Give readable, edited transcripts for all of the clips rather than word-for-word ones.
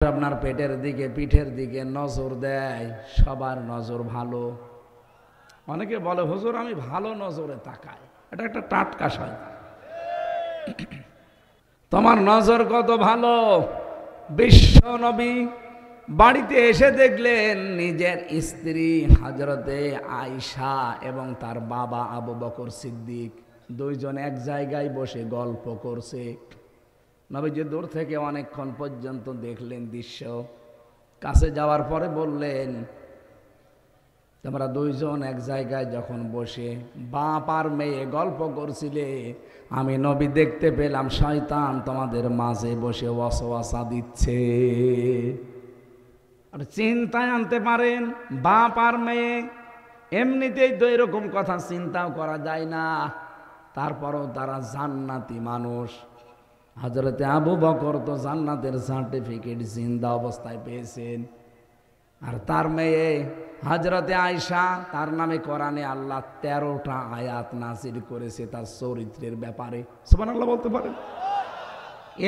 আপনার পেটের দিকে পিঠের দিকে নজর দেয়, সবার নজর ভালো। অনেকে বলে হুজুর আমি ভালো নজরে তাকাই, এটা একটা টাটকা শয়তান। তোমার নজর কত ভালো। বিশ্ব নবী বাড়িতে এসে দেখলেন নিজের স্ত্রী হযরতে আয়েশা এবং তার বাবা আবু বকর সিদ্দিক দুইজন এক জায়গায় বসে গল্প করছে। নবীজি দূর থেকে অনেকক্ষণ পর্যন্ত দেখলেন দৃশ্য। কাছে যাওয়ার পরে বললেন, তোমরা দুইজন এক জায়গায় যখন বসে বাপ আর মেয়ে গল্প করছিলে, আমি নবী দেখতে পেলাম শয়তান তোমাদের মাঝে বসে ওয়াসওয়াসা দিচ্ছে। আর চিন্তায় আনতে পারেন, বাপ আর মেয়ে এমনিতেই তো এরকম কথা চিন্তাও করা যায় না, তারপরও তারা জান্নাতি মানুষ। হযরতে আবু বকর তো জান্নাতের সার্টিফিকেট জিন্দা অবস্থায় পেয়েছেন, আর তার মেয়ে হযরতে আয়েশা, তার নামে কোরআনে আল্লাহ 13টা আয়াত নাযিল করেছে তার চরিত্রের ব্যাপারে। সুবহানাল্লাহ বলতে পারেন?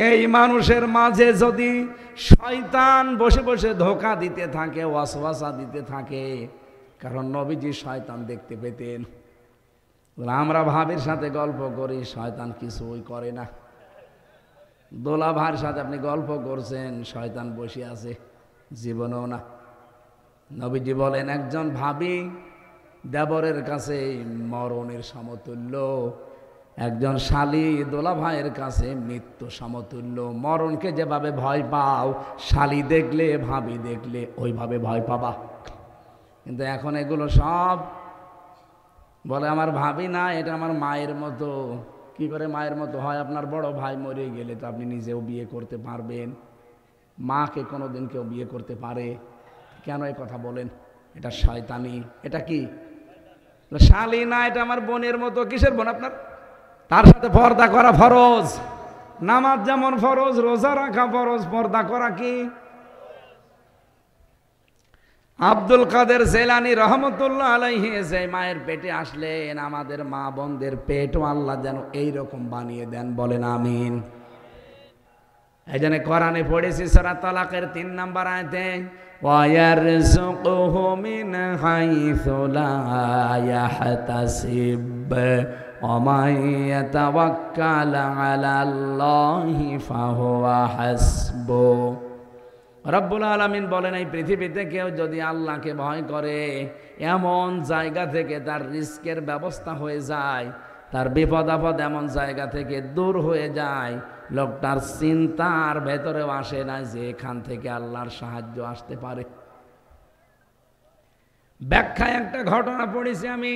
এই মানুষের মাঝে যদি শয়তান বসে বসে ধোঁকা দিতে থাকে, ওয়াসওয়াসা দিতে থাকে, কারণ নবীজি শয়তান দেখতে পেতেন। আমরা ভাবির সাথে গল্প করি, শয়তান কিছুই করে না। দোলা ভাইয়ের সাথে আপনি গল্প করছেন, শয়তান বসে আছে, জীবনেও না। নবীজি বলেন একজন ভাবি দেবরের কাছে মরণের সমতুল্য, একজন শালী দোলা ভাইয়ের কাছে মৃত্যু সমতুল্য। মরণকে যেভাবে ভয় পাও, শালী দেখলে ভাবি দেখলে ওইভাবে ভয় পাবা। কিন্তু এখন এগুলো সব বলে আমার ভাবি না, এটা আমার মায়ের মতো। কি করে মায়ের মতো হয়? আপনার বড় ভাই মরে গেলে তো আপনি নিজেও বিয়ে করতে পারবেন, মাকে কোনোদিন কেউ বিয়ে করতে পারে? কেন এই কথা বলেন? এটা শয়তানি। এটা কি শালী না, এটা আমার বোনের মতো। কিসের বোন আপনার? তার সাথে পর্দা করা ফরজ। নামাজ যেমন ফরজ, রোজা রাখা ফরজ, পর্দা করা কি? আব্দুল কাদের জেলানী রহমতুল্লাহ আলাইহি যে মায়ের পেটে আসলেন, আমাদের মা বোনদের পেটও আল্লাহ যেন এইরকম বানিয়ে দেন, বলেন আমিন। এই জন্য কোরআনে পড়েছি সূরা তালাকের 3 নম্বর আয়াতে, ওয়ায়ারযুকুহু মিন হাইসু লা ইয়াহতাসিব ওয়া মান ইয়াতাওয়াক্কাল আলাল্লাহি ফাহুয়া হাসবুহ। রব্বুল আলামিন বলেন, এই পৃথিবীতে কেউ যদি আল্লাহকে ভয় করে, এমন জায়গা থেকে তার রিস্কের ব্যবস্থা হয়ে যায়, তার বিপদ আপদ এমন জায়গা থেকে দূর হয়ে যায়, লোকটার চিন্তার ভেতরেও আসে না যে এখান থেকে আল্লাহর সাহায্য আসতে পারে। ব্যাখ্যায় একটা ঘটনা পড়েছি আমি।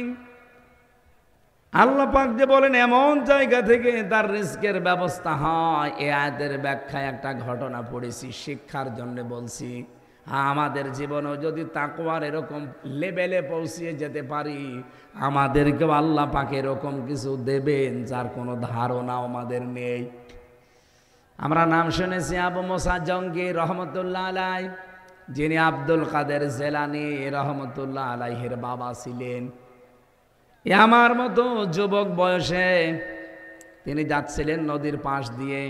আল্লাহ পাক যে বলেন এমন জায়গা থেকে তার রিস্কের ব্যবস্থা হয়, এই আয়াতের ব্যাখ্যায় একটা ঘটনা পড়েছি, শিক্ষার জন্য বলছি। আমাদের জীবনেও যদি তাকওয়ার এরকম লেভেলে পৌঁছিয়ে যেতে পারি, আমাদেরকেও আল্লাহ পাক এরকম কিছু দেবেন যার কোনো ধারণা আমাদের নেই। আমরা নাম শুনেছি আবু মুসা জঙ্গি রহমতুল্লাহ আলাই, যিনি আব্দুল কাদের জেলানী রহমতুল্লাহ আলাইহির বাবা ছিলেন। আমার মতো যুবক বয়সে তিনি যাচ্ছিলেন নদীর পাশ দিয়ে,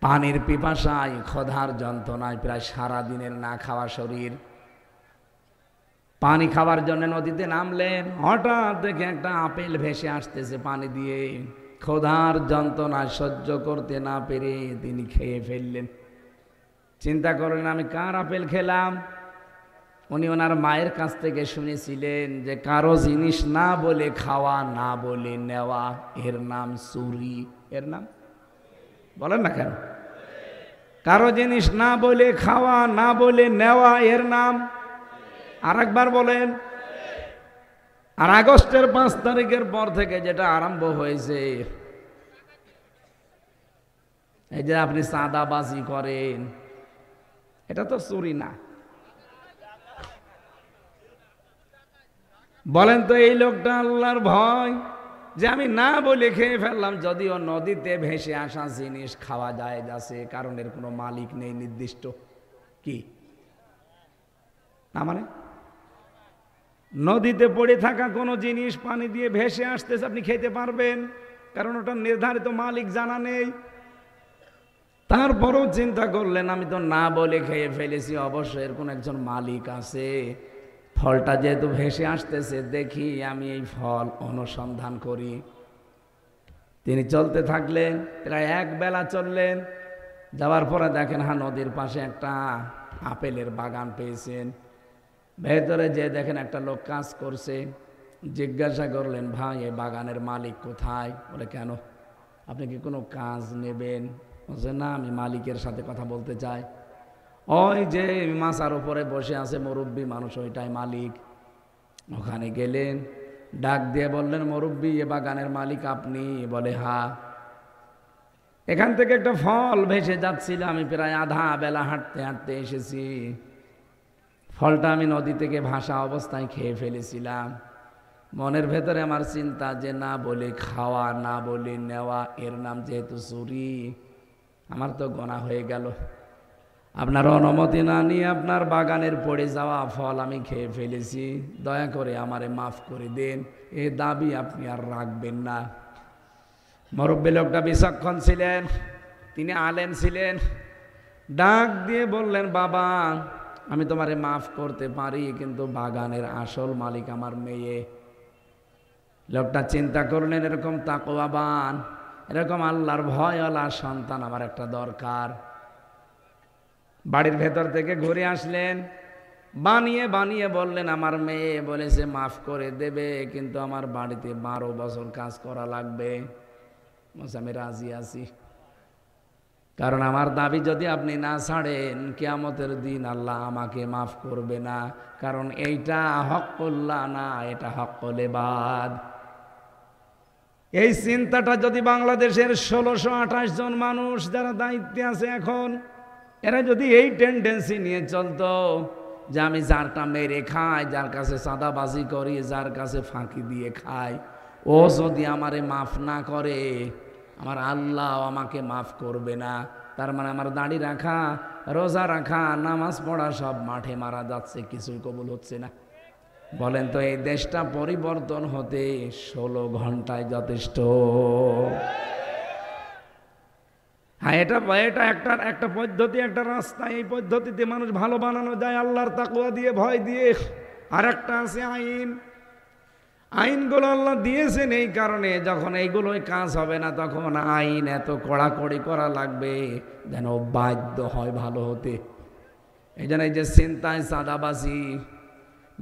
পানির পিপাসায়, ক্ষুধার যন্ত্রণায়, প্রায় সারা দিনের না খাওয়া শরীর, পানি খাওয়ার জন্য নদীতে নামলেন। হঠাৎ দেখে একটা আপেল ভেসে আসতেছে পানি দিয়ে। ক্ষুধার যন্ত্রণা সহ্য করতে না পেরে তিনি খেয়ে ফেললেন। চিন্তা করলেন আমি কার আপেল খেলাম? উনি ওনার মায়ের কাছ থেকে শুনেছিলেন যে কারো জিনিস না বলে খাওয়া, না বলে নেওয়া, এর নাম চুরি। এর নাম বলেন না কেন? কারো জিনিস না বলে খাওয়া, না বলে নেওয়া, এর নাম আরেকবার বলেন। আর আগস্টের 5 তারিখের পর থেকে যেটা আরম্ভ হয়েছে, এই যে আপনি চাঁদাবাজি করেন, এটা তো চুরি না। বলেন তো এই লোকটা আল্লাহর ভয় যে আমি না বলে খেয়ে ফেললাম, যদিও নদীতে ভেসে আসা জিনিস খাওয়া যায় যাচ্ছে, কারণ এর কোনো মালিক নেই নির্দিষ্ট। কি না মানে? নদীতে পড়ে থাকা কোনো জিনিস পানি দিয়ে ভেসে আসতেছে, আপনি খেতে পারবেন, কারণ ওটা নির্ধারিত মালিক জানা নেই। তারপরও চিন্তা করলেন আমি তো না বলে খেয়ে ফেলেছি, অবশ্যই এর কোন একজন মালিক আছে, ফলটা যেহেতু ভেসে আসতেছে দেখি আমি এই ফল অনুসন্ধান করি। তিনি চলতে থাকলেন, প্রায় এক বেলা চললেন। যাওয়ার পরে দেখেন নদীর পাশে একটা আপেলের বাগান পেয়েছেন। ভেতরে যে দেখেন একটা লোক কাজ করছে। জিজ্ঞাসা করলেন, ভাই এই বাগানের মালিক কোথায়? বলে কেন, আপনি কি কোনো কাজ নেবেন? বলছে না, আমি মালিকের সাথে কথা বলতে চাই। ওই যে মাচার উপরে বসে আছে মুরব্বী মানুষ, ওইটাই মালিক। ওখানে গেলেন, ডাক দিয়ে বললেন, মুরব্বী এ বাগানের মালিক আপনি? বলে হ্যাঁ। এখান থেকে একটা ফল ভেসে যাচ্ছিল, আমি প্রায় আধা বেলা হাঁটতে হাঁটতে এসেছি। ফলটা আমি নদী থেকে ভাসা অবস্থায় খেয়ে ফেলেছিলাম। মনের ভেতরে আমার চিন্তা যে না বলে খাওয়া, না বলে নেওয়া, এর নাম যেহেতু চুরি, আমার তো গোনা হয়ে গেল। আপনার অনুমতি না নিয়ে আপনার বাগানের পড়ে যাওয়া ফল আমি খেয়ে ফেলেছি, দয়া করে আমারে মাফ করে দেন, এ দাবি আপনি আর রাখবেন না। মুরব্বী লোকটা বিচক্ষণ ছিলেন, তিনি আলেম ছিলেন। ডাক দিয়ে বললেন, বাবা আমি তোমারে মাফ করতে পারি, কিন্তু বাগানের আসল মালিক আমার মেয়ে। লোকটা চিন্তা করলেন, এরকম তাকওয়াবান, এরকম আল্লাহর ভয়ওয়ালা সন্তান আমার একটা দরকার। বাড়ির ভেতর থেকে ঘুরে আসলেন, বানিয়ে বানিয়ে বললেন, আমার মেয়ে বলেছে মাফ করে দেবে, কিন্তু আমার বাড়িতে 12 বছর কাজ করা লাগবে। আমি রাজি আছি, কারণ আমার দাবি যদি আপনি না ছাড়েন, কিয়ামতের দিন আল্লাহ আমাকে মাফ করবে না, কারণ এইটা হক্কুল্লাহ না, এটা হক্কুল ইবাদ। এই চিন্তাটা যদি বাংলাদেশের 1628 জন মানুষ যারা দায়িত্বে আছে এখন, এরা যদি এই টেন্ডেন্সি নিয়ে চলতো যে আমি যারটা মেরে খাই, যার কাছে চাঁদাবাজি করি, যার কাছে ফাঁকি দিয়ে খাই, ও যদি আমারে মাফ না করে, আমার আল্লাহ আমাকে মাফ করবে না। তার মানে আমার দাড়ি রাখা, রোজা রাখা, নামাজ পড়া সব মাঠে মারা যাচ্ছে, কিছুই কবুল হচ্ছে না। বলেন তো এই দেশটা পরিবর্তন হতে 16 ঘন্টায় যথেষ্ট? হ্যাঁ, এটা একটা পদ্ধতি, একটা রাস্তা। এই পদ্ধতিতে মানুষ ভালো বানানো যায় আল্লাহর তাকওয়া দিয়ে, ভয় দিয়ে। আর একটা আছে আইন। আইনগুলো আল্লাহ দিয়েছেন এই কারণে, যখন এইগুলোই কাজ হবে না তখন আইন এত কড়াকড়ি করা লাগবে যেন বাধ্য হয় ভালো হতে। এই জন্য এই যে ছিনতাই, চাঁদাবাজি,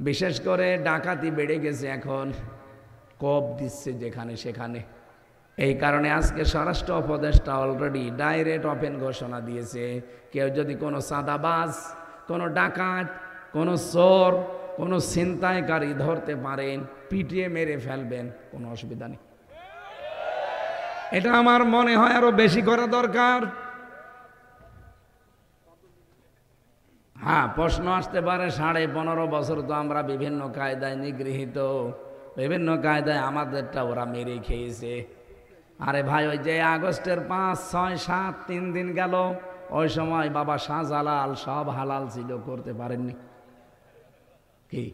বিশেষ করে ডাকাতি বেড়ে গেছে এখন, কব দিচ্ছে যেখানে সেখানে। এই কারণে আজকে স্বরাষ্ট্র উপদেষ্টা অলরেডি ডাইরেক্ট ওপেন ঘোষণা দিয়েছে, কেউ যদি কোনো চাঁদাবাজ, কোনো ডাকাত, কোনো চোর, কোনো ছিনতাইকারী ধরতে পারেন, পিটিয়ে মেরে ফেলবেন, কোনো অসুবিধা নেই। এটা আমার মনে হয় আরো বেশি করা দরকার। হ্যাঁ, প্রশ্ন আসতে পারে 15.5 বছর তো আমরা বিভিন্ন কায়দায় নিগৃহীত, বিভিন্ন কায়দায় আমাদেরটা ওরা মেরে খেয়েছে। আরে ভাই, ওই যে আগস্টের 5, 6, 7 3 দিন গেল, ওই সময় বাবা শাহজালাল সব হালাল ছিল, করতে পারেননি কি?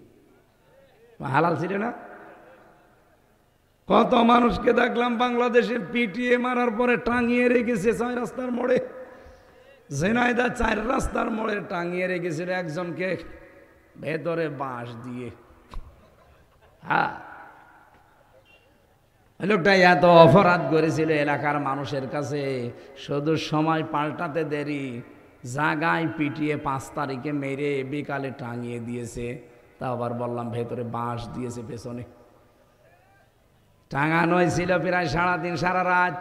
হালাল ছিল না? কত মানুষকে দেখলাম বাংলাদেশে পিটিয়ে মারার পরে টাঙিয়ে রেখেছে 6 রাস্তার মোড়ে। ঝিনাইদহ 4 রাস্তার মোড়ে টাঙিয়ে রেখেছিল একজনকে, ভেতরে বাঁশ দিয়ে। হ্যাঁ, লোকটা এত অপরাধ করেছিল এলাকার মানুষের কাছে, শুধু সময় পাল্টাতে দেরি, জাগায় পিটিয়ে 5 তারিখে মেরে বিকালে টাঙিয়ে দিয়েছে। তা আবার বললাম ভেতরে বাঁশ দিয়েছে পেছনে। টাঙানোই ছিল প্রায় সারাদিন, সারা রাত।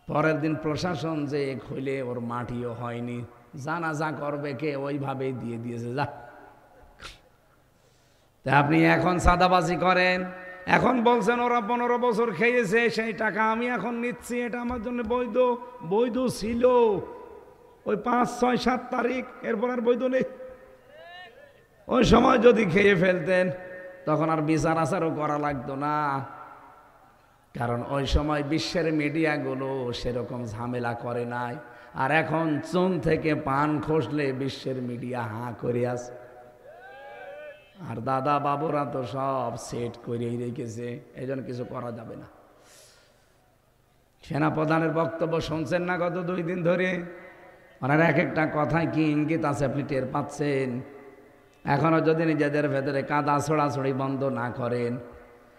পরের দিন প্রশাসন যে খুলে ওর মাটিও হয়নি, জানাজা করবে কে, ওইভাবেই দিয়ে দিয়েছে। যা, তা আপনি এখন চাঁদাবাজি করেন, এখন বলছেন ওরা 15 বছর খেয়েছে, সেই টাকা আমি এখন নিচ্ছি, এটা আমার জন্য বৈধ? বৈধ ছিল ওই 5, 6, 7 তারিখ, এরপর আর বৈধ নেই। ওই সময় যদি খেয়ে ফেলতেন তখন আর বিচার আচারও করা লাগতো না, কারণ ওই সময় বিশ্বের মিডিয়াগুলো সেরকম ঝামেলা করে নাই। আর এখন চুন থেকে পান খসলে বিশ্বের মিডিয়া হাঁ করে আছে। আর দাদা বাবুরা তো সব সেট করেই রেখেছে, এই জন্য কিছু করা যাবে না। সেনাপ্রধানের বক্তব্য শুনছেন না গত 2 দিন ধরে? ওনার এক একটা কথায় কি ইঙ্গিত আছে আপনি টের পাচ্ছেন? এখনো যদি নিজেদের ভেতরে কাদা ছোড়াছড়ি বন্ধ না করেন,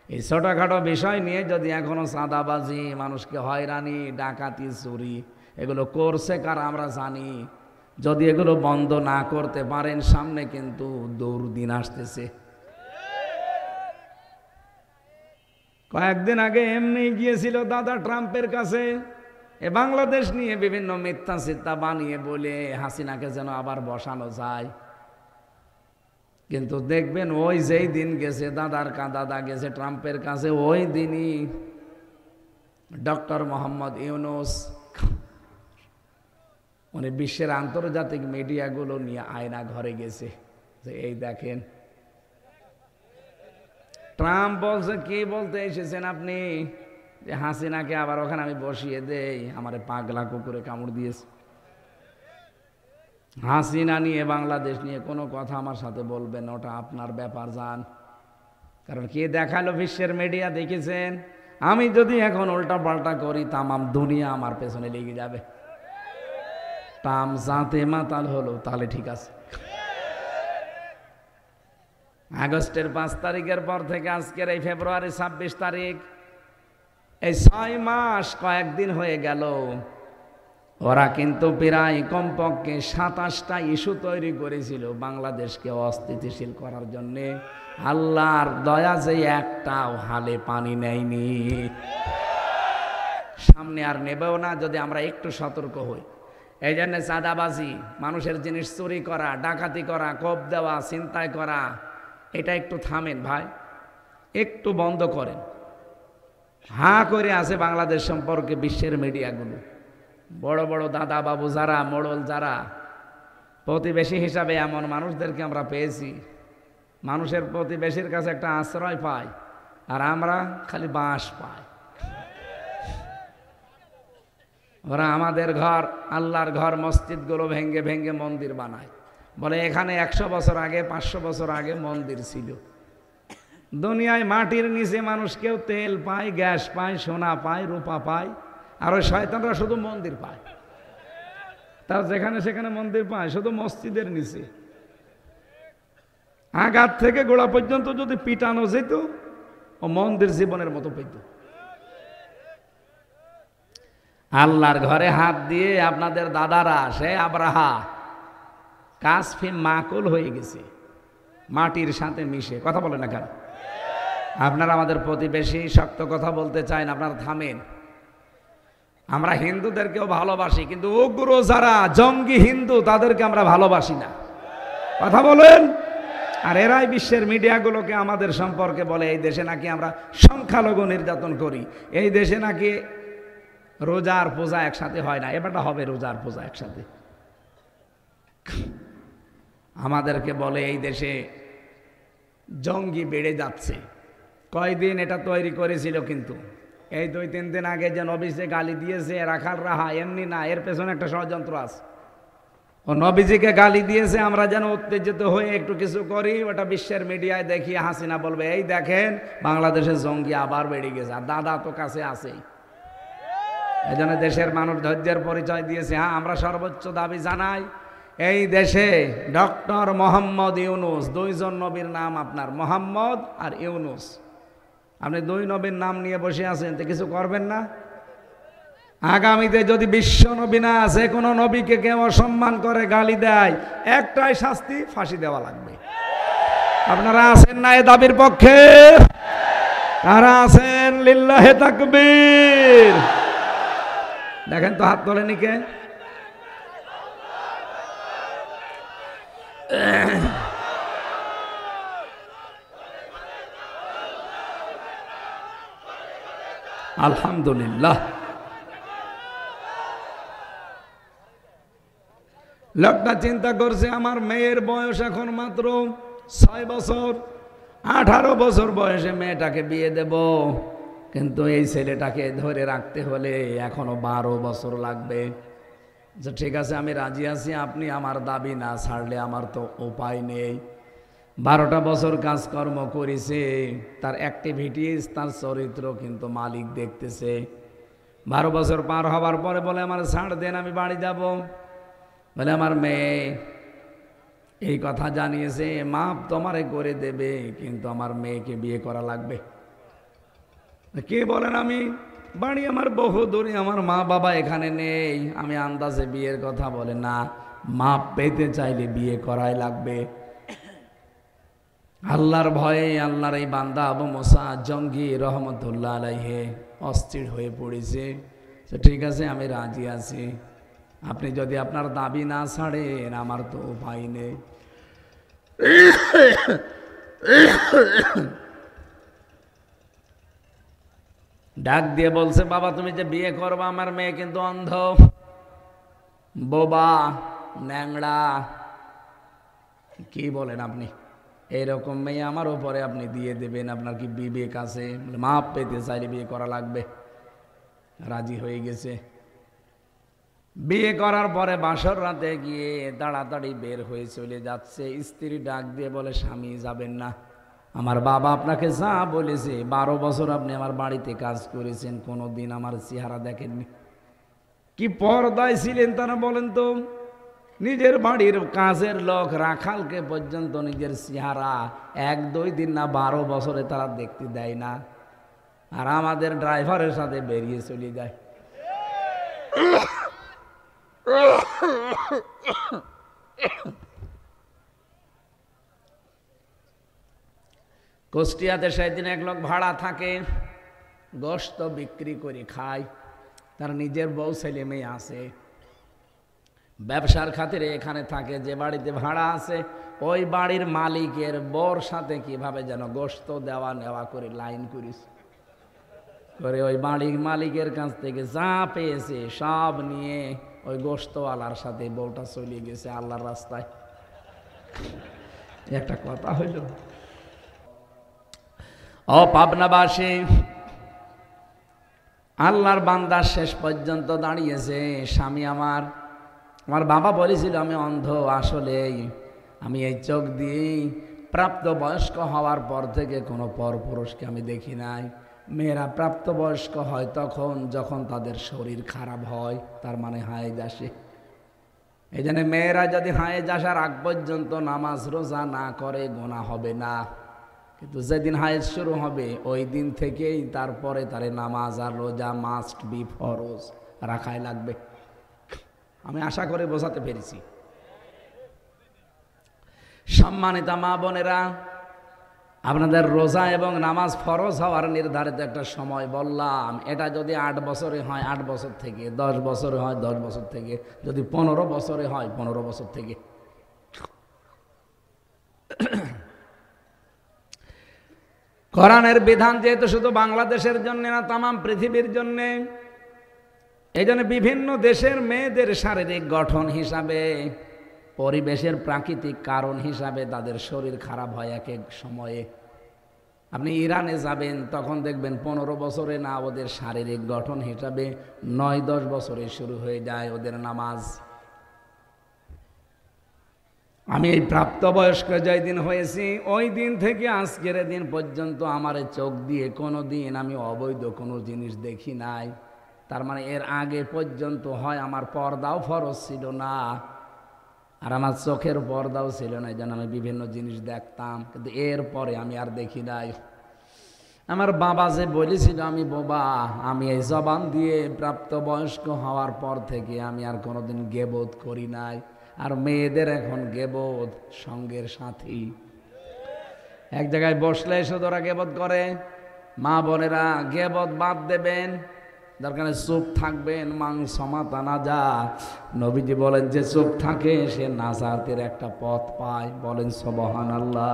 এই ছোটোখাটো বিষয় নিয়ে যদি এখনো চাঁদাবাজি, মানুষকে হয়রানি, ডাকাতি, চুরি এগুলো করছে কারা আমরা জানি, যদি এগুলো বন্ধ না করতে পারেন সামনে কিন্তু দুর্দিন আসতেছে। কয়েকদিন আগে এমনি গিয়েছিল দাদা ট্রাম্পের কাছে, এ বাংলাদেশ নিয়ে বিভিন্ন মিথ্যা চিত্তা বানিয়ে বলে হাসিনাকে যেন আবার বসানো যায়। কিন্তু দেখবেন ওই যেই দিন গেছে দাদা গেছে ট্রাম্পের কাছে, ওই দিনই ডক্টর মোহাম্মদ ইউনূস উনি বিশ্বের আন্তর্জাতিক মিডিয়াগুলো নিয়ে আয়না ঘরে গেছে যে এই দেখেন ট্রাম্প বলছে, কি বলতে এসেছেন আপনি যে হাসিনাকে আবার ওখানে আমি বসিয়ে দেই? আমারে পাগলা কুকুরে কামড় দিয়েছে। হাসিনা নিয়ে বাংলাদেশ নিয়ে কোনো কথা আমার সাথে বলবেন, ওটা আপনার ব্যাপার যান। কারণ কে দেখালো বিশ্বের মিডিয়া দেখেছেন? আমি যদি এখন উল্টা পাল্টা করি তামাম দুনিয়া আমার পেছনে লেগে যাবে। টাম যাতে মাতাল হলো তাহলে ঠিক আছে। আগস্টের 5 তারিখের পর থেকে আজকের এই ফেব্রুয়ারি 26 তারিখ, এই 6 মাস কয়েকদিন হয়ে গেল, ওরা কিন্তু প্রায় কমপক্ষে 27টা ইস্যু তৈরি করেছিল বাংলাদেশকে অস্থিতিশীল করার জন্যে। আল্লাহর দয়া যে একটাও হালে পানি নেয়নি, সামনে আর নেবেও না যদি আমরা একটু সতর্ক হই। এই জন্য চাঁদাবাজি, মানুষের জিনিস চুরি করা, ডাকাতি করা, কোপ দেওয়া, ছিনতাই করা, এটা একটু থামেন ভাই, একটু বন্ধ করেন। হাঁ করে আছে বাংলাদেশ সম্পর্কে বিশ্বের মিডিয়াগুলো। বড় বড় দাদা বাবু যারা, মোড়ল যারা, প্রতিবেশী হিসাবে এমন মানুষদেরকে আমরা পেয়েছি, মানুষের প্রতিবেশীর কাছে একটা আশ্রয় পাই, আর আমরা খালি বাঁশ পাই। ওরা আমাদের ঘর, আল্লাহর ঘর, মসজিদগুলো ভেঙ্গে ভেঙ্গে মন্দির বানায়, বলে এখানে 100 বছর আগে, 500 বছর আগে মন্দির ছিল। দুনিয়ায় মাটির নিচে মানুষ কেউ তেল পায়, গ্যাস পায়, সোনা পায়, রূপা পায়, আর ওই শয়তানরা শুধু মন্দির পায়। তাও যেখানে সেখানে মন্দির পায়, শুধু মসজিদের নিচে। আঘাত থেকে গোড়া পর্যন্ত যদি পিটানো যেত, ও মন্দির জীবনের মতো পেত। আল্লাহর ঘরে হাত দিয়ে আপনাদের দাদারা, সে আব্রাহা, কাসফি মাকুল হয়ে গেছে, মাটির সাথে মিশে। কথা বলে না কেন? আপনারা আমাদের প্রতিবেশী, শক্ত কথা বলতে চান, আপনারা থামেন। আমরা হিন্দুদেরকেও ভালোবাসি, কিন্তু উগ্র যারা জঙ্গি হিন্দু তাদেরকে আমরা ভালোবাসি না। কথা বলেন। আর এরাই বিশ্বের মিডিয়াগুলোকে আমাদের সম্পর্কে বলে এই দেশে নাকি আমরা সংখ্যালঘু নির্যাতন করি, এই দেশে নাকি রোজার পূজা একসাথে হয় না। এবারটা হবে রোজার পূজা একসাথে। আমাদেরকে বলে এই দেশে জঙ্গি বেড়ে যাচ্ছে। কয়দিন এটা তৈরি করেছিল, কিন্তু এই 2-3 দিন আগে যে নবীকে গালি দিয়েছে রাখাল রাহা, এমনি না, এর পেছনে একটা ষড়যন্ত্র আছে। ও নবীজিকে গালি দিয়েছে, আমরা যেন উত্তেজিত হয়ে একটু কিছু করি, ওটা বিশ্বের মিডিয়ায় দেখিয়ে হাসিনা বলবে এই দেখেন বাংলাদেশের জঙ্গি আবার বেড়ে গেছে, আর দাদা তো কাছে আছেই। এই জন্য দেশের মানুষ ধৈর্যের পরিচয় দিয়েছে। হ্যাঁ, আমরা সর্বোচ্চ দাবি জানাই, এই দেশে ডক্টর মোহাম্মদ ইউনূস, 2 জন নবীর নাম আপনার, মোহাম্মদ আর ইউনূস। আপনি 2 নবীর নাম নিয়ে বসে আছেন, তো কিছু করবেন না? আগামীতে যদি বিশ্ব নবী না, যে কোনো নবীকে কেউ অসম্মান করে, গালি দেয়, একটাই শাস্তি, ফাঁসি দেওয়া লাগবে। আপনারা আছেন না এ দাবির পক্ষে? কারা আছেন? লিল্লাহে তাকবীর। দেখেন তো হাত তোলেনি কে? আলহামদুলিল্লাহ। লোকটা চিন্তা করছে আমার মেয়ের বয়স এখন মাত্র 6 বছর, 18 বছর বয়সে মেয়েটাকে বিয়ে দেব, কিন্তু এই ছেলেটাকে ধরে রাখতে হলে এখনো 12 বছর লাগবে। যে ঠিক আছে, আমি রাজি আছি, আপনি আমার দাবি না ছাড়লে আমার তো উপায় নেই। 12টা বছর কাজকর্ম করেছে, তার অ্যাক্টিভিটিস, তার চরিত্র কিন্তু মালিক দেখতেছে। 12 বছর পার হওয়ার পরে বলে আমার ছাড় দেন, আমি বাড়ি যাব। বলে আমার মেয়ে এই কথা জানিয়েছে, মাপ তোমারে করে দেবে, কিন্তু আমার মেয়েকে বিয়ে করা লাগবে। কে বলেন? আমি বাড়ি আমার বহু দূরে, আমার মা বাবা এখানে নেই, আমি আন্দাজে বিয়ের কথা। বলে না, মাপ পেতে চাইলে বিয়ে করাই লাগবে। আল্লাহর ভয়ে আল্লাহর এই বান্দা আবু মুসা জঙ্গি রহমতুল্লাহ আলাইহি অস্থির হয়ে পড়েছে। ঠিক আছে, আমি রাজি আছি, আপনি যদি আপনার দাবি না ছাড়েন আমার তো উপায় নেই। ডাক দিয়ে বলছে, বাবা তুমি যে বিয়ে করবা, আমার মেয়ে কিন্তু অন্ধ, বোবা, ন্যাংড়া। কি বলেন আপনি? এরকম মেয়ে আমার উপরে আপনি দিয়ে দেবেন? আপনার কি বিবেক আছে? মাপ পেতে চাইলে বিয়ে করা লাগবে। রাজি হয়ে গেছে। বিয়ে করার পরে বাসর রাতে গিয়ে তাড়াতাড়ি বের হয়ে চলে যাচ্ছে। স্ত্রী ডাক দিয়ে বলে, স্বামী যাবেন না, আমার বাবা আপনাকে যা বলেছে, 12 বছর আপনি আমার বাড়িতে কাজ করেছেন, কোনোদিন আমার চেহারা দেখেননি। কি পর্দায় ছিলেন তারা বলেন তো? নিজের বাড়ির কাজের লোক রাখালকে পর্যন্ত নিজের চেহারা 1-2 দিন না 12 বছরে তারা দেখতে দেয় না, আর আমাদের ড্রাইভারের সাথে বেরিয়ে চলে যায়। কুষ্টিয়াতে সেদিন এক লোক ভাড়া থাকে, গোশত বিক্রি করে খায়, তার নিজের বউ ছেলে মেয়ে আছে, ব্যবসার খাতিরে এখানে থাকে। যে বাড়িতে ভাড়া আছে ওই বাড়ির মালিকের বউর সাথে কিভাবে যেন গোশত দেওয়া নেওয়া করে লাইন করিস করে ওই বাড়ির মালিকের কাছ থেকে যা পেয়েছে সব নিয়ে ওই গোশতওয়ালার সাথে বউটা চলে গেছে আল্লাহর রাস্তায়। একটা কথা হইল। ও পাবনাবাসী, আল্লাহর বান্দা শেষ পর্যন্ত দাঁড়িয়েছে। স্বামী আমার বাবা বলেছিল আমি অন্ধ, আসলে আমি এই চোখ দিয়েই প্রাপ্তবয়স্ক হওয়ার পর থেকে কোনো পরপুরুষকে আমি দেখি নাই। মেয়েরা প্রাপ্তবয়স্ক হয় তখন যখন তাদের শরীর খারাপ হয়, তার মানে হায়েজ আসে। এই জন্য মেয়েরা যদি হায়েজ আসার আগ পর্যন্ত নামাজ রোজা না করে গুনাহ হবে না, কিন্তু যেদিন হায়েজ শুরু হবে ওই দিন থেকেই তারপরে তারে নামাজ আর রোজা মাস্ট বি ফরজ রাখাই লাগবে। আমি আশা করে বোঝাতে পেরেছি। সম্মানিতা মা বোনেরা, আপনাদের রোজা এবং নামাজ ফরজ হওয়ার নির্ধারিত একটা সময় বললাম, এটা যদি 8 বছরে হয় 8 বছর থেকে, 10 বছরে হয় 10 বছর থেকে, যদি 15 বছরে হয় 15 বছর থেকে। কোরআনের বিধান যেহেতু শুধু বাংলাদেশের জন্য না, তামাম পৃথিবীর জন্যে, এই জন্য বিভিন্ন দেশের মেয়েদের শারীরিক গঠন হিসাবে, পরিবেশের প্রাকৃতিক কারণ হিসাবে তাদের শরীর খারাপ হয় এক এক সময়ে। আপনি ইরানে যাবেন, তখন দেখবেন 15 বছরে না, ওদের শারীরিক গঠন হিসাবে 9-10 বছরে শুরু হয়ে যায় ওদের নামাজ। আমি এই প্রাপ্তবয়স্ক যেই দিন হয়েছি ওই দিন থেকে আজকের দিন পর্যন্ত আমার চোখ দিয়ে কোনো দিন আমি অবৈধ কোনো জিনিস দেখি নাই। তার মানে এর আগে পর্যন্ত হয় আমার পর্দাও ফরজ ছিল না, আর আমার চোখের পর্দাও ছিল না, যেন আমি বিভিন্ন জিনিস দেখতাম, কিন্তু এরপরে আমি আর দেখি নাই। আমার বাবা যে বলেছিল আমি বোবা, আমি এই জবান দিয়ে প্রাপ্তবয়স্ক হওয়ার পর থেকে আমি আর কোনোদিন গেবোধ করি নাই। আর মেয়েদের এখন গেবোধ সঙ্গের সাথী, এক জায়গায় বসলে শুধু ওরা গেবোধ করে। মা বোনেরা গেবোধ বাদ দেবেন, দরকার চুপ থাকবেন, মাংস মাতা না যা। নবীজি বলেন যে চুপ থাকে সে নাজাতের একটা পথ পায়, বলেন সুবহানাল্লাহ।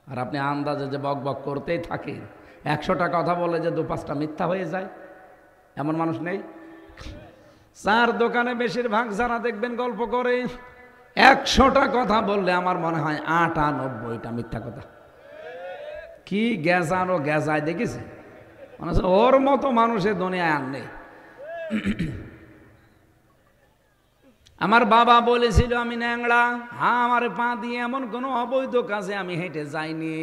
আর আপনি আন্দাজে যে বক বক করতেই থাকেন, 100টা কথা বলে যে 2-5টা মিথ্যা হয়ে যায়, এমন মানুষ নেই। চার দোকানে বেশিরভাগ যারা দেখবেন গল্প করে, 100টা কথা বললে আমার মনে হয় 98টা মিথ্যা কথা। কি গেজানো গেজায় দেখেছে, মানে ওর মতো মানুষের দুনিয়ায় আর নেই। আমার বাবা বলেছিল আমি ন্যাংড়া, হ্যাঁ আমার পা দিয়ে এমন কোনো অবৈধ কাজে আমি হেঁটে যাইনি।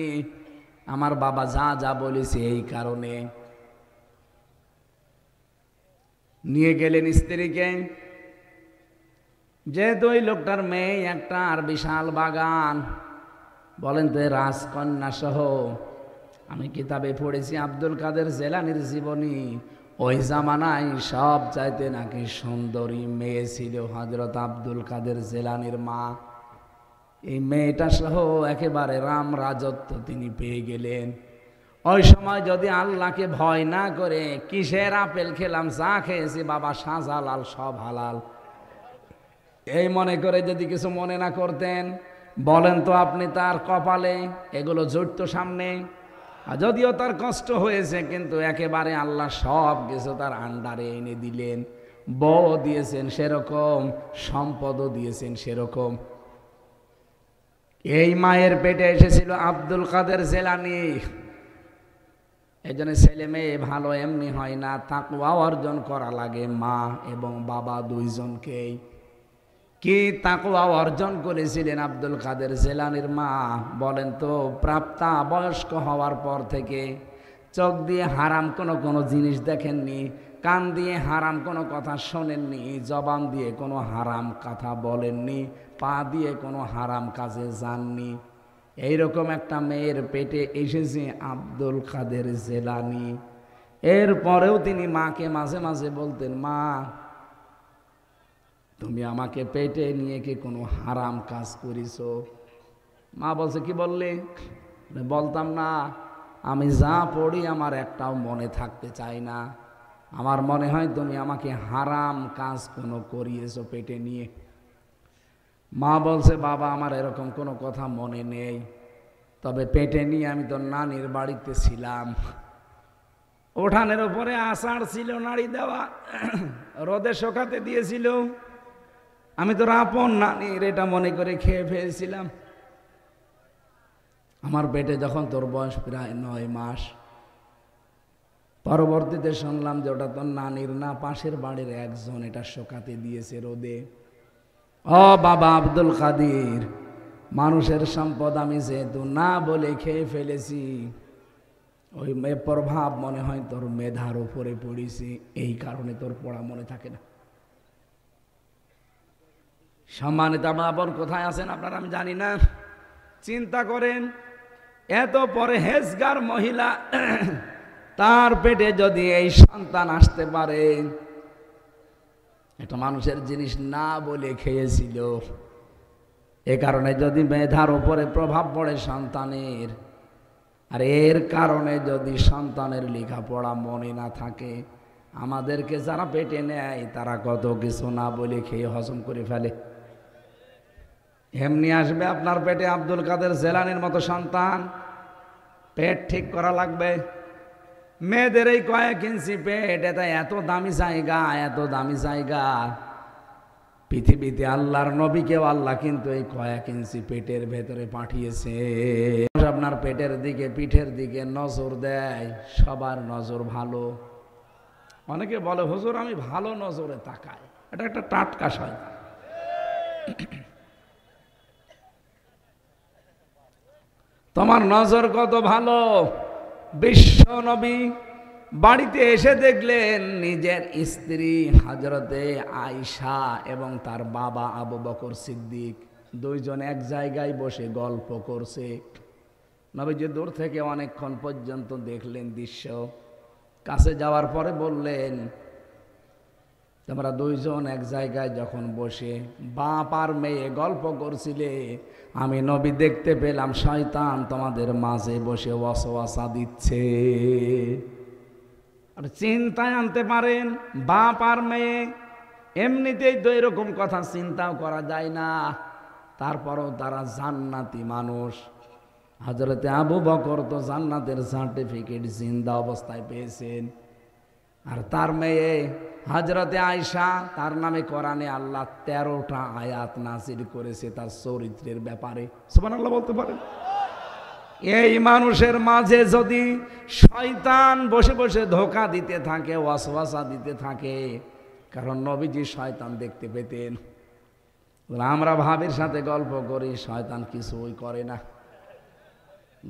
আমার বাবা যা যা বলেছে এই কারণে। নিয়ে গেলেন স্ত্রীকে। যেহেতু ওই লোকটার মেয়ে একটা আর বিশাল বাগান, বলেন তো রাজকন্যা সহ। আমি কিতাবে পড়েছি আব্দুল কাদের জেলানির জীবনী, ওই জামানায় সব চাইতে নাকি সুন্দরী মেয়ে ছিল হযরত আব্দুল কাদের জেলানির মা। এই মেয়েটা সহ একেবারে রাম রাজত্ব তিনি পেয়ে গেলেন। ওই সময় যদি আল্লাহকে ভয় না করে, কিসের আপেল খেলাম, চা খেয়েছি বাবা শাহজালাল সব হালাল, এই মনে করে যদি কিছু মনে না করতেন, বলেন তো আপনি তার কপালে এগুলো জড়তো সামনে? আর যদিও তার কষ্ট হয়েছে, কিন্তু একেবারে আল্লাহ সব কিছু তার আন্ডারে এনে দিলেন। বউ দিয়েছেন সেরকম, সম্পদও দিয়েছেন সেরকম। এই মায়ের পেটে এসেছিল আব্দুল কাদের জেলানি। এই জন্য ছেলে মেয়ে ভালো এমনি হয় না, তাকওয়া অর্জন করা লাগে মা এবং বাবা দুইজনকেই। কি তাকওয়া অর্জন করেছিলেন আব্দুল কাদের জেলানির মা, বলেন তো? প্রাপ্তা বয়স্ক হওয়ার পর থেকে চোখ দিয়ে হারাম কোনো জিনিস দেখেননি, কান দিয়ে হারাম কোনো কথা শোনেননি, জবান দিয়ে কোনো হারাম কথা বলেননি, পা দিয়ে কোনো হারাম কাজে যাননি। এইরকম একটা মেয়ের পেটে এসেছে আব্দুল কাদের জেলানি। এরপরেও তিনি মাকে মাঝে মাঝে বলতেন, মা তুমি আমাকে পেটে নিয়ে কি কোনো হারাম কাজ করিস? মা বলছে, কি বললে? বলতাম না, আমি যা পড়ি আমার একটাও মনে থাকতে চাই না, আমার মনে হয় তুমি আমাকে হারাম কাজ কোনো করিয়েছো পেটে নিয়ে। মা বলছে, বাবা আমার এরকম কোনো কথা মনে নেই, তবে পেটে নিয়ে আমি তো নানির বাড়িতে ছিলাম, উঠানের উপরে আষাঢ় ছিল নাড়ি দেওয়া, রোদে শুকাতে দিয়েছিল, আমি তো আপন নানির এটা মনে করে খেয়ে ফেলছিলাম। আমার পেটে যখন তোর বয়স প্রায় 9 মাস, পরবর্তীতে শুনলাম যে ওটা তো নানির না, পাশের বাড়ির একজন এটা শুকাতে দিয়েছে রোদে। ও বাবা আব্দুল কাদের, মানুষের সম্পদ আমি যেহেতু না বলে খেয়ে ফেলেছি, ওই প্রভাব মনে হয় তোর মেধার উপরে পড়েছে, এই কারণে তোর পড়া মনে থাকে না। সম্মানিত বাবার কোথায় আছেন আপনারা আমি জানি না। চিন্তা করেন, এত পরহেজগার মহিলা, তার পেটে যদি এই সন্তান আসতে পারে, একটা মানুষের জিনিস না বলে খেয়েছিল, এ কারণে যদি মেধার উপরে প্রভাব পড়ে সন্তানের, আর এর কারণে যদি সন্তানের লেখাপড়া মনে না থাকে, আমাদেরকে যারা পেটে নেয় তারা কত কিছু না বলে খেয়ে হজম করে ফেলে। এমনি আসবে আপনার পেটে আব্দুল কাদের জেলানির মতো সন্তান, পেট ঠিক করা লাগবে। মেয়েদের এই কয়েক ইঞ্চি পেট, এটা এত দামি জায়গা, এত দামি জায়গা। পৃথিবীতে আল্লাহর নবীকেও আল্লাহ কিন্তু এই কয়েক ইঞ্চি পেটের ভেতরে পাঠিয়েছে। আপনার পেটের দিকে, পিঠের দিকে নজর দেয়, সবার নজর ভালো। অনেকে বলে, হুজুর আমি ভালো নজরে তাকাই, এটা একটা টাটকা শয়তান। তোমার নজর কত ভালো। বিশ্ব নবী বাড়িতে এসে দেখলেন নিজের স্ত্রী হযরতে আয়েশা এবং তার বাবা আবু বকর সিদ্দিক দুইজন এক জায়গায় বসে গল্প করছে। নবীজি দূর থেকে অনেকক্ষণ পর্যন্ত দেখলেন দৃশ্য। কাছে যাওয়ার পরে বললেন, তোমরা দুইজন এক জায়গায় যখন বসে বাপ আর মেয়ে গল্প করছিলে, আমি নবী দেখতে পেলাম শয়তান তোমাদের মাঝে বসে ওয়াসওয়াসা দিচ্ছে। আর চিন্তায় আনতে পারেন, বাপ আর মেয়ে, এমনিতেই তো এরকম কথা চিন্তাও করা যায় না, তারপরও তারা জান্নাতি মানুষ। হযরতে আবু বকর তো জান্নাতের সার্টিফিকেট জিন্দা অবস্থায় পেয়েছেন, আর তার মেয়ে হযরতে আয়েশা, তার নামে কোরআনে আল্লাহ 13টা আয়াত নাযিল করেছে তার চরিত্রের ব্যাপারে। সুবহানাল্লাহ বলতে পারেন? এই মানুষের মাঝে যদি শয়তান বসে বসে ধোঁকা দিতে থাকে, ওয়াসওয়াসা দিতে থাকে, কারণ নবীজি শয়তান দেখতে পেতেন। আমরা ভাবির সাথে গল্প করি, শয়তান কিছুই করে না।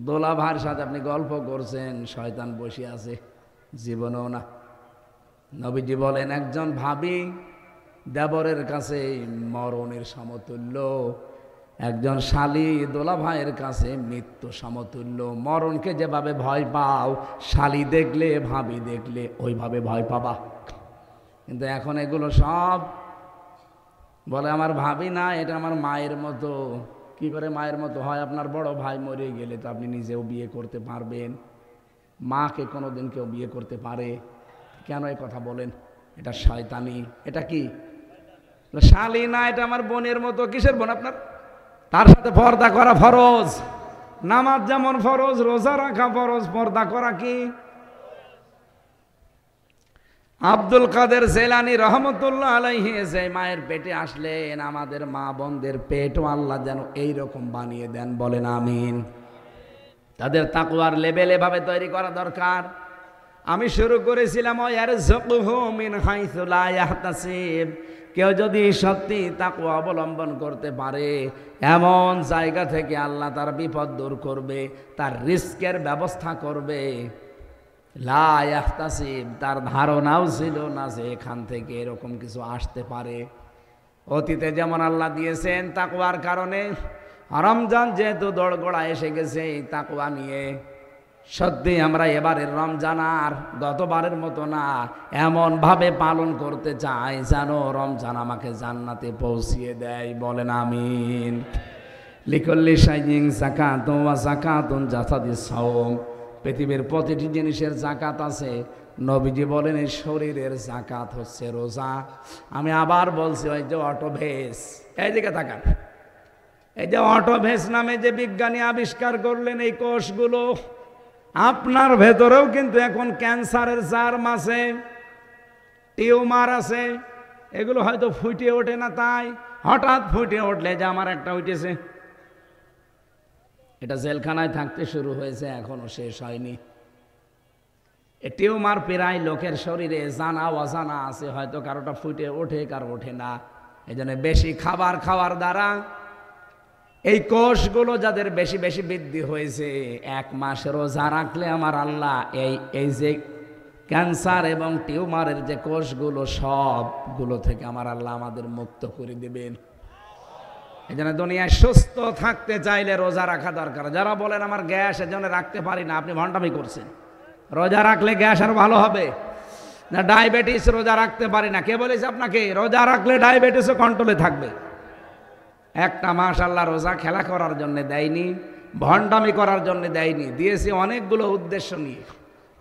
দোলা ভাইয়ের সাথে আপনি গল্প করছেন, শয়তান বসে আছে, জীবনেও না। নবীজি বলেন একজন ভাবি দেবরের কাছে মরণের সমতুল্য, একজন শালী দোলা ভাইয়ের কাছে মৃত্যু সমতুল্য। মরণকে যেভাবে ভয় পাও, শালী দেখলে ভাবি দেখলে ওইভাবে ভয় পাবা। কিন্তু এখন এগুলো সব বলে আমার ভাবি না, এটা আমার মায়ের মতো। কি করে মায়ের মতো হয়? আপনার বড় ভাই মরে গেলে তো আপনি নিজেও বিয়ে করতে পারবেন, মাকে কোনোদিন কেউ বিয়ে করতে পারে? কেন এই কথা বলেন? এটা শয়তানি। এটা কি শালী না, এটা আমার বোনের মতো। কিসের বোন আপনার? তার সাথে পর্দা করা ফরজ। নামাজ যেমন ফরজ, রোজা রাখা ফরজ, পর্দা করা কি? আব্দুল কাদের জেলানী রহমতুল্লাহ আলাইহি যে মায়ের পেটে আসলেন, আমাদের মা বোনদের পেটও আল্লাহ যেন এইরকম বানিয়ে দেন, বলেন আমিন। তাদের তাকওয়ার লেভেল এভাবে তৈরি করা দরকার। আমি শুরু করেছিলাম ওয়ারযুকহু মিন হাইসু লা ইয়াহতাসিব। কেউ যদি সত্যি তাকওয়া অবলম্বন করতে পারে, এমন জায়গা থেকে আল্লাহ তার বিপদ দূর করবে, তার রিস্কের ব্যবস্থা করবে। লা ইয়াহতাসিব, তার ধারণাও ছিল না যে এখান থেকে এরকম কিছু আসতে পারে। অতীতে যেমন আল্লাহ দিয়েছেন তাকওয়ার কারণে। রমজান যেহেতু দোড়গোড়া এসে গেছে তাকওয়া নিয়ে, সত্যি আমরা এবারের রমজান আর গতবারের মতো না, এমনভাবে পালন করতে চাই যেন রমজান আমাকে জান্নাতে পৌঁছিয়ে দেয়, বলেন আমিন। লিকুল্লি শাইইন যাকাতুন ওয়া যাকাতুন জাসাদিস সাওম। পৃথিবীর প্রতিটি জিনিসের জাকাত আছে। নবীজি বলেন এই শরীরের জাকাত হচ্ছে রোজা। আমি আবার বলছি, ওই যে অটোভেস, এই দিকে তাকান, এই যে অটোভেস নামে যে বিজ্ঞানী আবিষ্কার করলেন এই কোষগুলো, আপনার ভেতরেও কিন্তু এখন ক্যান্সারের জার্ম আছে, টিউমার আছে। এগুলো হয়তো ফুটে ওঠে না, তাই হঠাৎ ফুটে উঠলে যে আমার একটা উঠেছে, এটা জেলখানায় থাকতে শুরু হয়েছে, এখনো শেষ হয়নি। এ টিউমার প্রায় লোকের শরীরে জানা অজানা আছে, হয়তো কারোটা ফুটে ওঠে, কারো ওঠে না। এই জন্য বেশি খাবার খাওয়ার দ্বারা এই কোষগুলো যাদের বেশি বেশি বৃদ্ধি হয়েছে, 1 মাস রোজা রাখলে আমার আল্লাহ এই যে ক্যান্সার এবং টিউমারের যে কোষগুলো, সবগুলো থেকে আমার আল্লাহ আমাদের মুক্ত করে দেবেন। এই জন্য দুনিয়ায় সুস্থ থাকতে চাইলে রোজা রাখা দরকার। যারা বলেন আমার গ্যাস, এজন্য রাখতে পারি না, আপনি ভণ্ডামি করছেন। রোজা রাখলে গ্যাস আর ভালো হবে না। ডায়াবেটিস রোজা রাখতে পারি না, কে বলেছে আপনাকে? রোজা রাখলে ডায়াবেটিসও কন্ট্রোলে থাকবে। একটা মাস আল্লাহ রোজা খেলা করার জন্য দেয়নি, ভণ্ডামি করার জন্য দেয়নি, দিয়েছে অনেকগুলো উদ্দেশ্য নিয়ে।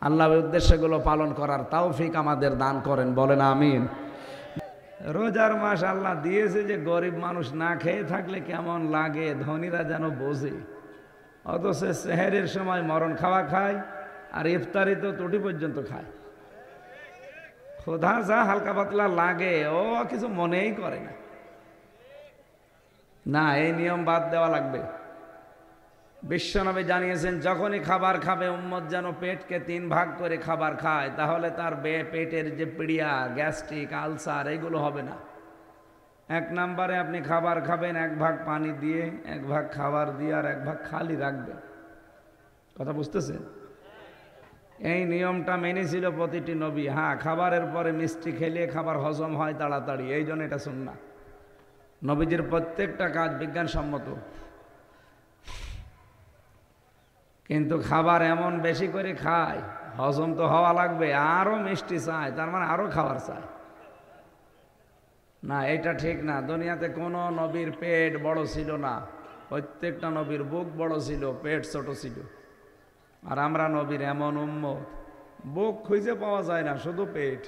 আল্লাহ উদ্দেশ্যগুলো পালন করার তৌফিক আমাদের দান করেন, বলেন আমিন। রোজার মাস আল্লাহ দিয়েছে যে গরিব মানুষ না খেয়ে থাকলে কেমন লাগে, ধনীরা যেন বোঝে। অথচ সেহরের সময় মরণ খাওয়া খায়, আর ইফতারি তো টুটি পর্যন্ত খায়। খোদা যা হালকা পাতলা লাগে, ও কিছু মনেই করে না। না, এই নিয়ম বাদ দেওয়া লাগবে। বিশ্বনবী জানিয়েছেন যখনই খাবার খাবে উম্মত যেন পেটকে 3 ভাগ করে খাবার খায়, তাহলে তার পেটের যে পিড়িয়া, গ্যাস্ট্রিক, আলসার এগুলো হবে না। 1 নম্বরে আপনি খাবার খাবেন 1 ভাগ পানি দিয়ে, 1 ভাগ খাবার দিয়ে, আর 1 ভাগ খালি রাখবেন। কথা বুঝতেছেন? এই নিয়মটা মেনেছিল প্রতিটি নবী। হ্যাঁ, খাবারের পরে মিষ্টি খেলে খাবার হজম হয় তাড়াতাড়ি, এই জন্য এটা সুন্নাহ। নবীজির প্রত্যেকটা কাজ বিজ্ঞানসম্মত। কিন্তু খাবার এমন বেশি করে খায়, হজম তো হওয়া লাগবে, আরো মিষ্টি চায়, তার মানে আরো খাবার চায়। না, এটা ঠিক না। দুনিয়াতে কোনো নবীর পেট বড় ছিল না, প্রত্যেকটা নবীর বুক বড় ছিল, পেট ছোট ছিল। আর আমরা নবীর এমন উম্মত, বুক খুঁজে পাওয়া যায় না, শুধু পেট।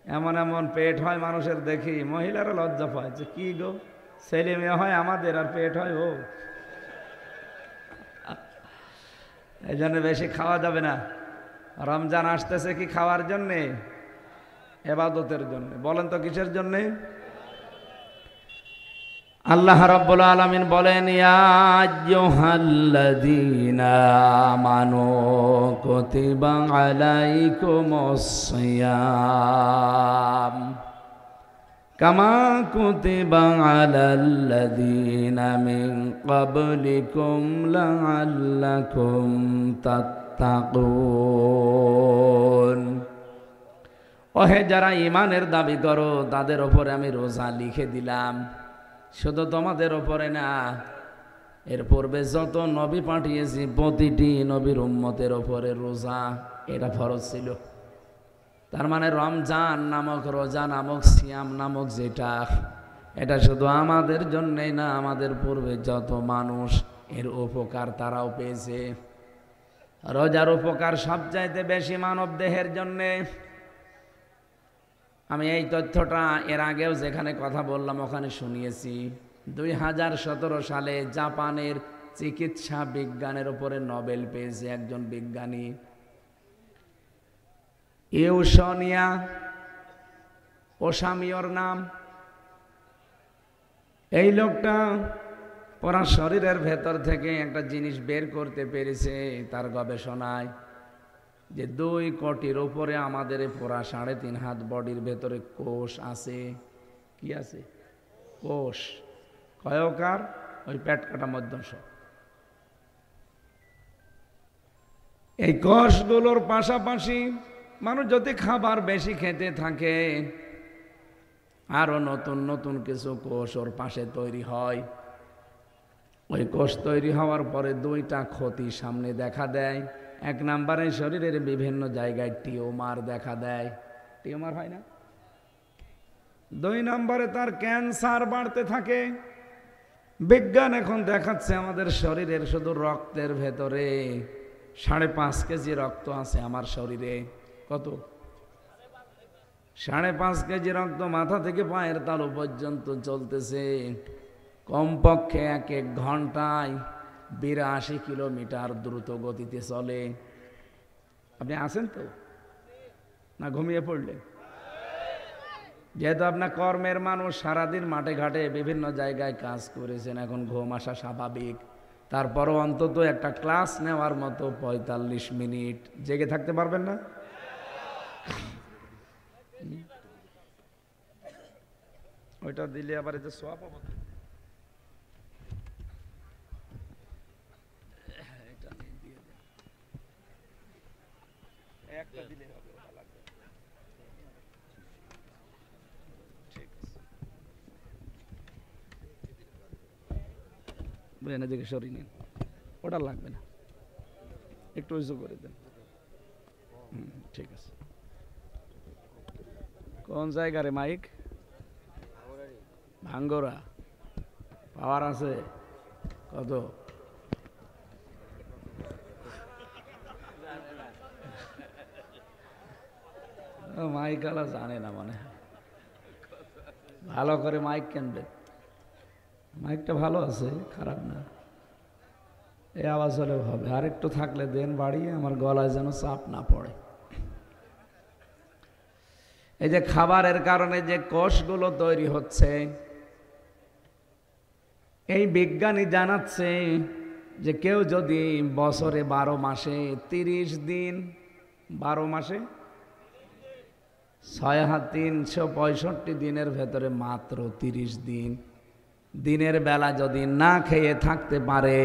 এমন এমন পেট হয় মানুষের, দেখি মহিলারা লজ্জা পায় যে কি গো, ছেলে মেয়ে হয় আমাদের আর পেট হয় ও। এই জন্য বেশি খাওয়া যাবে না। রমজান আসতেছে কি খাওয়ার জন্যে? ইবাদতের জন্য। বলেন তো কিসের জন্যে? আল্লাহ রাব্বুল আলামিন বলেন, ইয়া আইয়ুহাল্লাযীনা আমানু কুতিবা আলাইকুমুস সিয়াম কামা কুতিবা আলাল্লাযীনা মিন ক্বাবলিকুম লাআল্লাকুম তাত্তাকুন। ওহে যারা ইমানের দাবি করো তাদের ওপরে আমি রোজা লিখে দিলাম, শুধু তোমাদের ওপরে না, এর পূর্বে যত নবী পাঠিয়েছি প্রতিটি নবীর উম্মতের ওপরে রোজা এটা ফরজ ছিল। তার মানে রমজান নামক রোজা নামক সিয়াম নামক যেটা, এটা শুধু আমাদের জন্যই না, আমাদের পূর্বে যত মানুষ এর উপকার তারাও পেয়েছে। রোজার উপকার সবচাইতে বেশি মানব দেহের জন্যে। আমি এই তথ্যটা এর আগেও যেখানে কথা বললাম ওখানে শুনিয়েছি। 2017 সালে জাপানের চিকিৎসা বিজ্ঞানের উপরে নোবেল পেয়েছে একজন বিজ্ঞানী, ইউসোনিয়া ওসামিওর নাম। এই লোকটা পুরা শরীরের ভেতর থেকে একটা জিনিস বের করতে পেরেছে তার গবেষণায়, যে 2 কোটির উপরে আমাদের পুরা 3.5 হাত বডির ভেতরে কোষ আছে। কি আছে? কোষ। কয়কার? ওই পেট কাটা মধ্যংশ। এই কোষগুলোর পাশাপাশি মানুষ যদি খাবার বেশি খেতে থাকে আরো নতুন নতুন কিছু কোষ ওর পাশে তৈরি হয়। ওই কোষ তৈরি হওয়ার পরে 2টা ক্ষতি সামনে দেখা দেয়। 1 নম্বরে শরীরের বিভিন্ন জায়গায় টিউমার দেখা দেয়। টিউমার হয় না? 2 নম্বরে তার ক্যান্সার বাড়তে থাকে। বিজ্ঞান এখন দেখাচ্ছে আমাদের শরীরের শুধু রক্তের ভেতরে 5.5 কেজি রক্ত আছে আমার শরীরে। কত? 5.5 কেজি রক্ত মাথা থেকে পায়ের তালু পর্যন্ত চলতেছে। কমপক্ষে 1 ঘন্টায় 82 কিলোমিটার দ্রুত গতিতে চলে। আপনি আছেন তো না ঘুমিয়ে পড়লেন? যেহেতু আপনার কর্মের মানুষ, সারাদিন মাঠে ঘাটে বিভিন্ন জায়গায় কাজ করেছেন, এখন ঘুম আসা স্বাভাবিক। তারপরও অন্তত একটা ক্লাস নেওয়ার মতো 45 মিনিট জেগে থাকতে পারবেন না? ওইটা দিলে আবার এই যে সোয়া পাবো, একটা দিলে হবে, ওটা লাগবে। ঠিক আছে, এনে দিকে সরিয়ে নিন, ওটা লাগবে না, একটু উঁচু করে দেন। ঠিক আছে। কোন জায়গারে মাইক? ভাঙ্গরা। পাওয়ার আছে কত? মাইক আলা জানে না মানে, ভালো করে মাইক কিনবে। মাইকটা ভালো আছে, খারাপ না, এই আওয়াজ হলে হবে। আর একটু থাকলে দেন বাড়িয়ে, আমার গলায় যেন চাপ না পড়ে। এই যে খাবারের কারণে যে কোষগুলো তৈরি হচ্ছে, এই বিজ্ঞানী জানাচ্ছে যে কেউ যদি বছরে 12 মাসে 30 দিন, 12 মাসে 6365 দিনের ভেতরে মাত্র 30 দিন দিনের বেলা যদি না খেয়ে থাকতে পারে,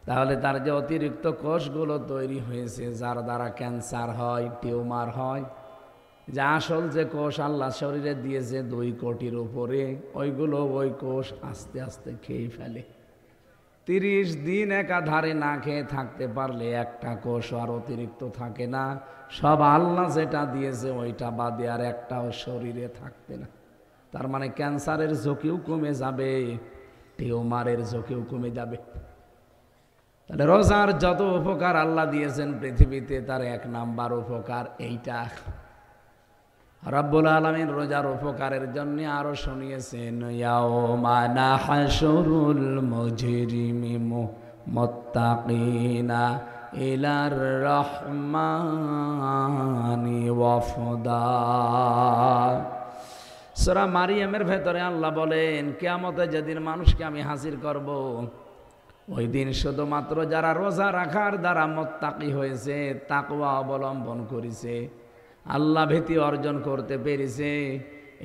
তাহলে তার যে অতিরিক্ত কোষগুলো তৈরি হয়েছে যার দ্বারা ক্যান্সার হয়, টিউমার হয়, যে আসল যে কোষ আল্লাহ শরীরে দিয়েছে 2 কোটির উপরে, ওইগুলো ওই কোষ আস্তে আস্তে খেয়ে ফেলে। 30 দিন একাধারে না খেয়ে থাকতে পারলে একটা কোষ আর অতিরিক্ত থাকে না, সব আল্লাহ যেটা দিয়েছে ওইটা বাদে আর একটাও শরীরে থাকবে না। তার মানে ক্যান্সারের ঝুঁকিও কমে যাবে, টিউমারের ঝুঁকিও কমে যাবে। তাহলে রোজার যত উপকার আল্লাহ দিয়েছেন পৃথিবীতে, তার 1 নাম্বার উপকার এইটা। রব্বুল আলামিন রোজার উপকারের জন্য আরো শুনিয়েছেন, ইয়াউমা নাহশুরুল মুজরিমিনা মুত্তাকিনা ইলার রহমানি ওয়াফদা। সূরা মারিয়ামের ভেতরে আল্লাহ বলেন, কিয়ামতে যেদিন মানুষকে আমি হাজির করব, ওই দিন শুধুমাত্র যারা রোজা রাখার দ্বারা মুত্তাকি হয়েছে, তাকওয়া অবলম্বন করেছে, আল্লাহ ভীতি অর্জন করতে পেরেছে,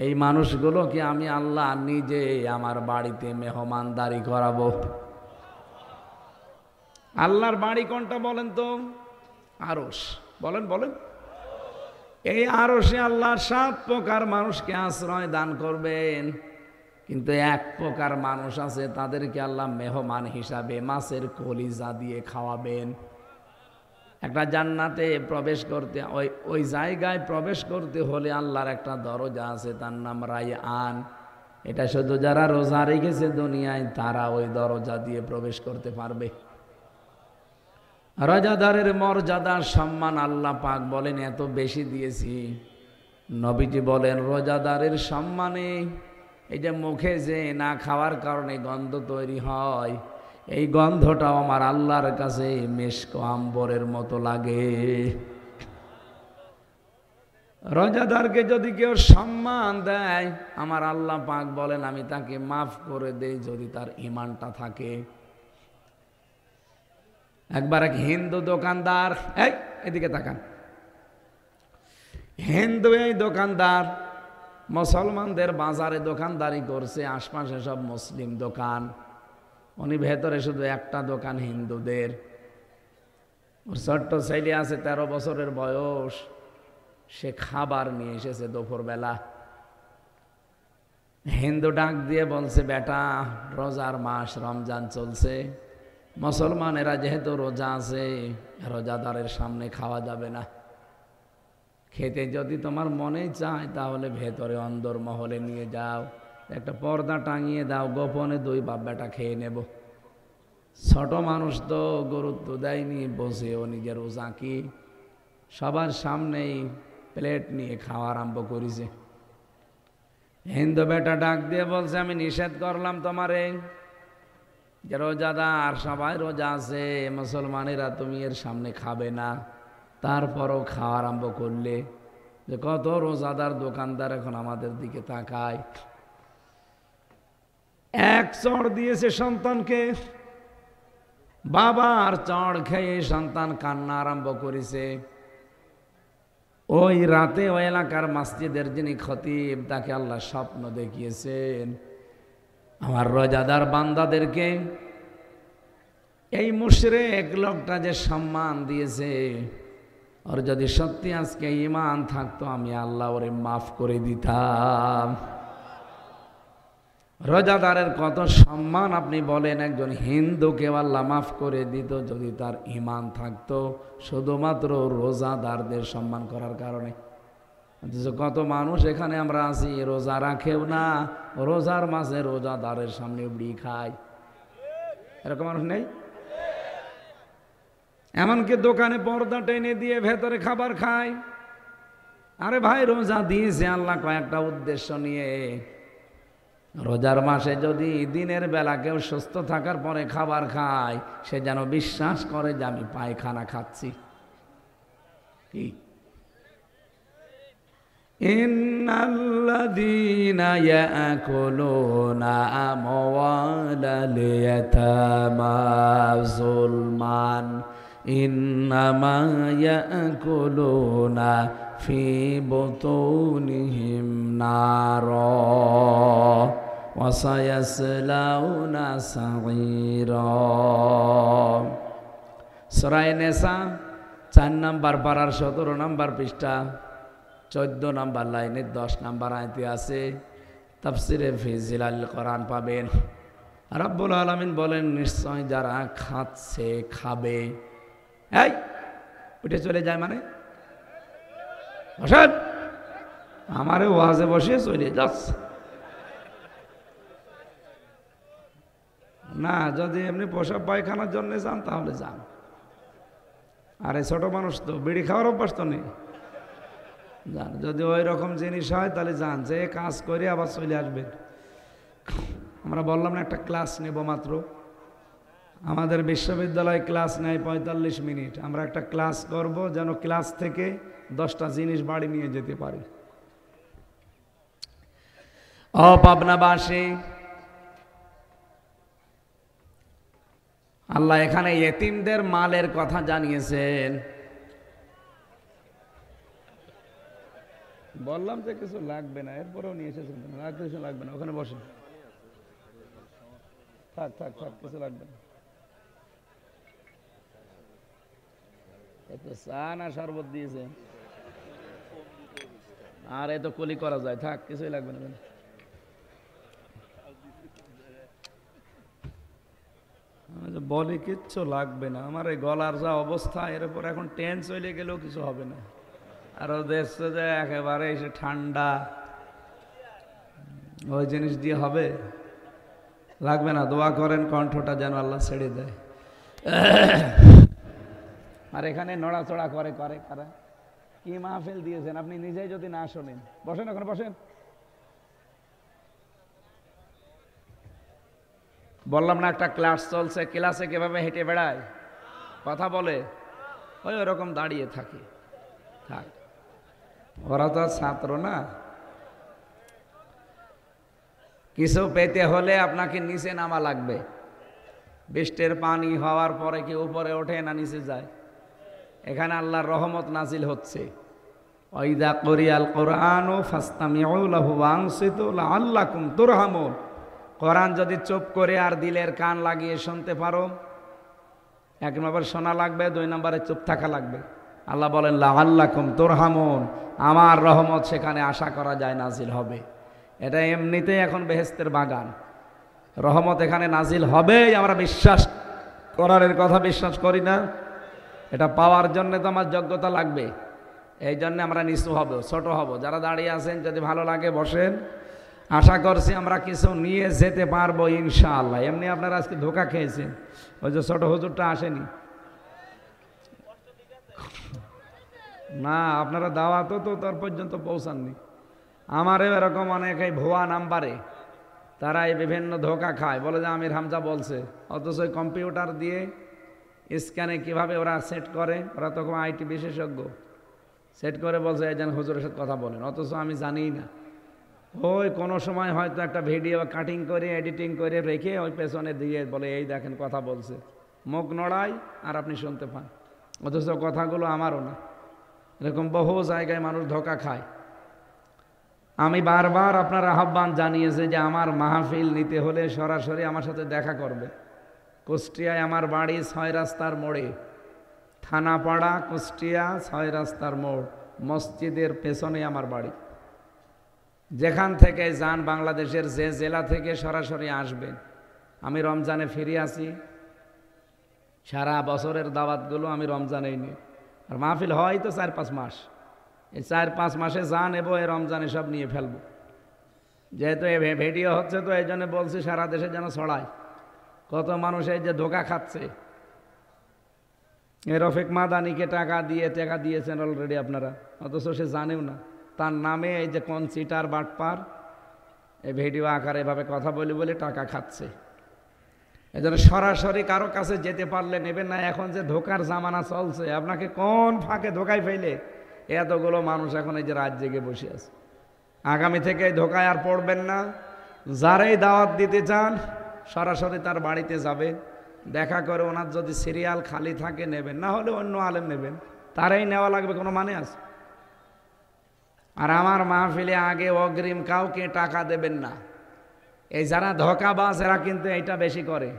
এই মানুষগুলোকে আমি আল্লাহ নিজে আমার বাড়িতে মেহমানদারি করাবো। আল্লাহর বাড়ি কোনটা বলেন তো? আরশ। বলেন বলেন। এই আরশে আল্লাহ 7 প্রকার মানুষকে আশ্রয় দান করবেন, কিন্তু এক প্রকার মানুষ আছে, তাদেরকে আল্লাহ মেহমান হিসাবে মাছের কলিজা দিয়ে খাওয়াবেন। একটা জান্নাতে প্রবেশ করতে, ওই জায়গায় প্রবেশ করতে হলে আল্লাহর একটা দরজা আছে, তার নাম রায়্যান। এটা শুধু যারা রোজা রেখেছে দুনিয়ায় তারা ওই দরজা দিয়ে প্রবেশ করতে পারবে। রোজাদারের মর্যাদা সম্মান আল্লাহ পাক বলেন এত বেশি দিয়েছি। নবীজি বলেন রোজাদারের সম্মানে এই যে মুখে যে না খাওয়ার কারণে গন্ধ তৈরি হয়, এই গন্ধটাও আমার আল্লাহর কাছে মেশক আম্বরের মতো লাগে। রোজাদারকে যদি কেউ সম্মান দেয়, আমার আল্লাহ পাক বলেন আমি তাকে মাফ করে দেই যদি তার ঈমানটা থাকে। একবার এক হিন্দু দোকানদার, এদিকে তাকান, হিন্দু এই দোকানদার মুসলমানদের বাজারে দোকানদারি করছে, আশপাশে সব মুসলিম দোকান, উনি ভেতরে শুধু একটা দোকান হিন্দুদের। ওর ছোট্ট ছেলে আছে 13 বছরের বয়স, সে খাবার নিয়ে এসেছে দুপুরবেলা। হিন্দু ডাক দিয়ে বলছে, বেটা রোজার মাস রমজান চলছে, মুসলমানেরা যেহেতু রোজা আছে, রোজাদারের সামনে খাওয়া যাবে না, খেতে যদি তোমার মনে চায় তাহলে ভেতরে অন্দর মহলে নিয়ে যাও, একটা পর্দা টাঙিয়ে দাও, গোপনে 2 বাপ বেটা খেয়ে নেব। ছোট মানুষ তো গুরুত্ব দেয়নি, বসেও নিজের রোজা কি সবার সামনেই প্লেট নিয়ে খাওয়া আরম্ভ করেছে। হিন্দু বেটা ডাক দিয়ে বলছে, আমি নিষেধ করলাম তোমারে যে রোজাদার সবাই রোজা আছে, মুসলমানেরা তুমি এর সামনে খাবে না, তারপরও খাওয়া আরম্ভ করলে। যে কত রোজাদার দোকানদার এখন আমাদের দিকে তাকায়। এক চড় দিয়েছে সন্তানকে, বাবার চড় খেয়ে সন্তান কান্না আরম্ভ করেছে। ওই রাতে ওই এলাকার মসজিদের যিনি খতিব, তাকে আল্লাহ স্বপ্ন দেখিয়েছেন, আমার রোজাদার বান্দাদেরকে এই মুশরিক লোকটা যে সম্মান দিয়েছে, ওর যদি সত্যি আজকে ঈমান থাকতো আমি আল্লাহ ওরে মাফ করে দিতাম। রোজাদারের কত সম্মান আপনি বলেন, একজন হিন্দুকে আল্লাহ মাফ করে দিত যদি তার ঈমান থাকতো, শুধুমাত্র রোজাদারদের সম্মান করার কারণে। কত মানুষ এখানে আমরা আছি রোজা রাখেও না, রোজার মাঝে রোজাদারের সামনে বিড়ি খায়, এরকম মানুষ নেই? এমনকি দোকানে পর্দা টেনে দিয়ে ভেতরে খাবার খায়। আরে ভাই, রোজা দিয়েছে আল্লাহ কয়েকটা উদ্দেশ্য নিয়ে। রোজার মাসে যদি দিনের বেলা কেউ সুস্থ থাকার পরে খাবার খায়, সে যেন বিশ্বাস করে যে আমি পায়খানা খাচ্ছি। কি ইন্নাল্লাযীনা ইয়াকুলুনা আমওয়ালাল ইয়াতামা যুলমান ইন্নামা ইয়াকুলুনা ফি বুতুনিহিম নারা ওয়া সায়াসলাউনা সাঈরা। সূরা নিসা 4 নম্বর পারার 17 নম্বর পৃষ্ঠা 14 নম্বর লাইনে 10 নম্বর আয়াতে আছে। তাফসিরে ফি জিলাল কোরআন পাবেন। রব্বুল আলামিন বলেন, নিশ্চয় যারা খাচ্ছে খাবে। এই উঠে চলে যায় মানে বসেন, আমারে ওয়াজে বসে চলে যাচ্ছে না। যদি এমনি পোশাক পায়খানার জন্য যান তাহলে যান, আরে ছোট মানুষ তো বিড়ি খাওয়ার অভ্যাস তো নেই, যান। যদি ওই রকম জিনিস হয় তাহলে যান, যে কাজ করে আবার চলে আসবেন। আমরা বললাম না একটা ক্লাস নেব মাত্র, আমাদের বিশ্ববিদ্যালয়ে ক্লাস নেয় 45 মিনিট। আমরা একটা ক্লাস করব যেন ক্লাস থেকে 10টা জিনিস বাড়ি নিয়ে যেতে পারি। ও পাবনাবাসী, আল্লাহ এখানে ইয়েতিমদের মালের কথা জানিয়েছেন। বললাম যে কিছু লাগবে না, এরপরেও নিয়ে এসেছেন, কিছু লাগবে না, ওখানে বসেন, থাক থাক থাক, কিছু লাগবে না। একটু চা না শরবত দিয়েছে? আর এ তো কলি করা যায়, থাক, কিছুই লাগবে না। বলে কিচ্ছু লাগবে না, আমার এই গলার যা অবস্থা, এর উপর এখন টেন চলে গেলেও কিছু হবে না। আরো দেখছে যে একেবারে এসে ঠান্ডা, ওই জিনিস দিয়ে হবে? লাগবে না, দোয়া করেন কণ্ঠটা যেন আল্লাহ ছেড়ে দেয়। আর এখানে নড়াচড়া করে করে কারা? কি মাহফিল দিয়েছেন আপনি নিজেই যদি না শোনেন? বসেন, ওখানে বসেন। বললাম না একটা ক্লাস চলছে, ক্লাসে কিভাবে হেঁটে বেড়ায়, কথা বলে, ওই ওরকম দাঁড়িয়ে থাকে। থাক, ওরা তো ছাত্র না। কিছু পেতে হলে আপনাকে নিচে নামা লাগবে। বৃষ্টির পানি হওয়ার পরে কি উপরে ওঠে না নিচে যায়? এখানে আল্লাহর রহমত নাজিল হচ্ছে। ওয়াইদা কুরিয়াল কুরআনু ফাসতামিউ লাহু ওয়ানসিতু লাআল্লাকুম তুরহামুন। কোরআন যদি চুপ করে আর দিলের কান লাগিয়ে শুনতে পারো, এক নম্বর শোনা লাগবে, দুই নম্বরে চুপ থাকা লাগবে। আল্লাহ বলেন লাআল্লাকুম তুরহামুন, আমার রহমত সেখানে আশা করা যায় নাজিল হবে। এটা এমনিতেই এখন বেহেশতের বাগান, রহমত এখানে নাজিল হবেই। আমরা বিশ্বাস করার কথা বিশ্বাস করি না? এটা পাওয়ার জন্য তো আমার যোগ্যতা লাগবে। এই জন্য আমরা নিচু হব, ছোট হব। যারা দাঁড়িয়ে আছেন যদি ভালো লাগে বসেন। আশা করছি আমরা কিছু নিয়ে যেতে পারবো ইনশাআল্লাহ। এমনি আপনারা আজকে ধোকা খেয়েছেন, ওই যে ছোট হুজুরটা আসেনি না, আপনারা দাওয়াতও তো তার পর্যন্ত পৌঁছাননি। আমারও এরকম অনেকে ভুয়া নাম্বারে তারা এই বিভিন্ন ধোকা খায়, বলে যে আমির হামজা বলছে, অথচ কম্পিউটার দিয়ে স্ক্যানে কিভাবে ওরা সেট করে, ওরা তখন আইটি বিশেষজ্ঞ, সেট করে বলছে এই যেন হুজুরের সাথে কথা বলেন, অথচ আমি জানিই না। ওই কোনো সময় হয়তো একটা ভিডিও কাটিং করে এডিটিং করে রেখে ওই পেছনে দিয়ে বলে এই দেখেন কথা বলছে, মুখ নড়াই আর আপনি শুনতে পান, অথচ কথাগুলো আমারও না। এরকম বহু জায়গায় মানুষ ধোকা খায়। আমি বারবার আপনার আহ্বান জানিয়েছি যে আমার মাহফিল নিতে হলে সরাসরি আমার সাথে দেখা করবে। কুষ্টিয়ায় আমার বাড়ি 6 রাস্তার মোড়ে, থানাপাড়া কুষ্টিয়া 6 রাস্তার মোড়, মসজিদের পেছনে আমার বাড়ি। যেখান থেকে যান, বাংলাদেশের যে জেলা থেকে সরাসরি আসবেন। আমি রমজানে ফিরে আসি, সারা বছরের দাওয়াতগুলো আমি রমজানেই নিই। আর মাহফিল হয় তো 4-5 মাস, এই 4-5 মাসে যা নেবো এই রমজানে সব নিয়ে ফেলবো। যেহেতু এ ভিডিও হচ্ছে তো এই জন্য বলছি সারা দেশে যেন ছড়ায়। কত মানুষ এই যে ধোকা খাচ্ছে। এই রফিক মাদানিকে টাকা দিয়েছেন অলরেডি আপনারা, অথচ সে জানেও না। তার নামে এই যে কোন চিটার বাটপার এই ভিডিও আকারে এভাবে কথা বলে টাকা খাচ্ছে। এই জন্য সরাসরি কারো কাছে যেতে পারলে নেবেন না। এখন যে ধোকার জামানা চলছে, আপনাকে কোন ফাঁকে ধোকায় ফেলে এতগুলো মানুষ এখন এই যে রাত জেগে বসে আছে। আগামী থেকে ধোকায় আর পড়বেন না। যারাই দাওয়াত দিতে চান সরাসরি তার বাড়িতে যাবেন, দেখা করে ওনার যদি সিরিয়াল খালি থাকে নেবেন, না হলে অন্য আলেম নেবেন, তারাই নেওয়া লাগবে, কোনো মানে আছে? আর আমার মাহফিলে আগে অগ্রিম কাউকে টাকা দেবেন না। এই যারা ধোঁকাবাজ এরা কিন্তু এইটা বেশি করে।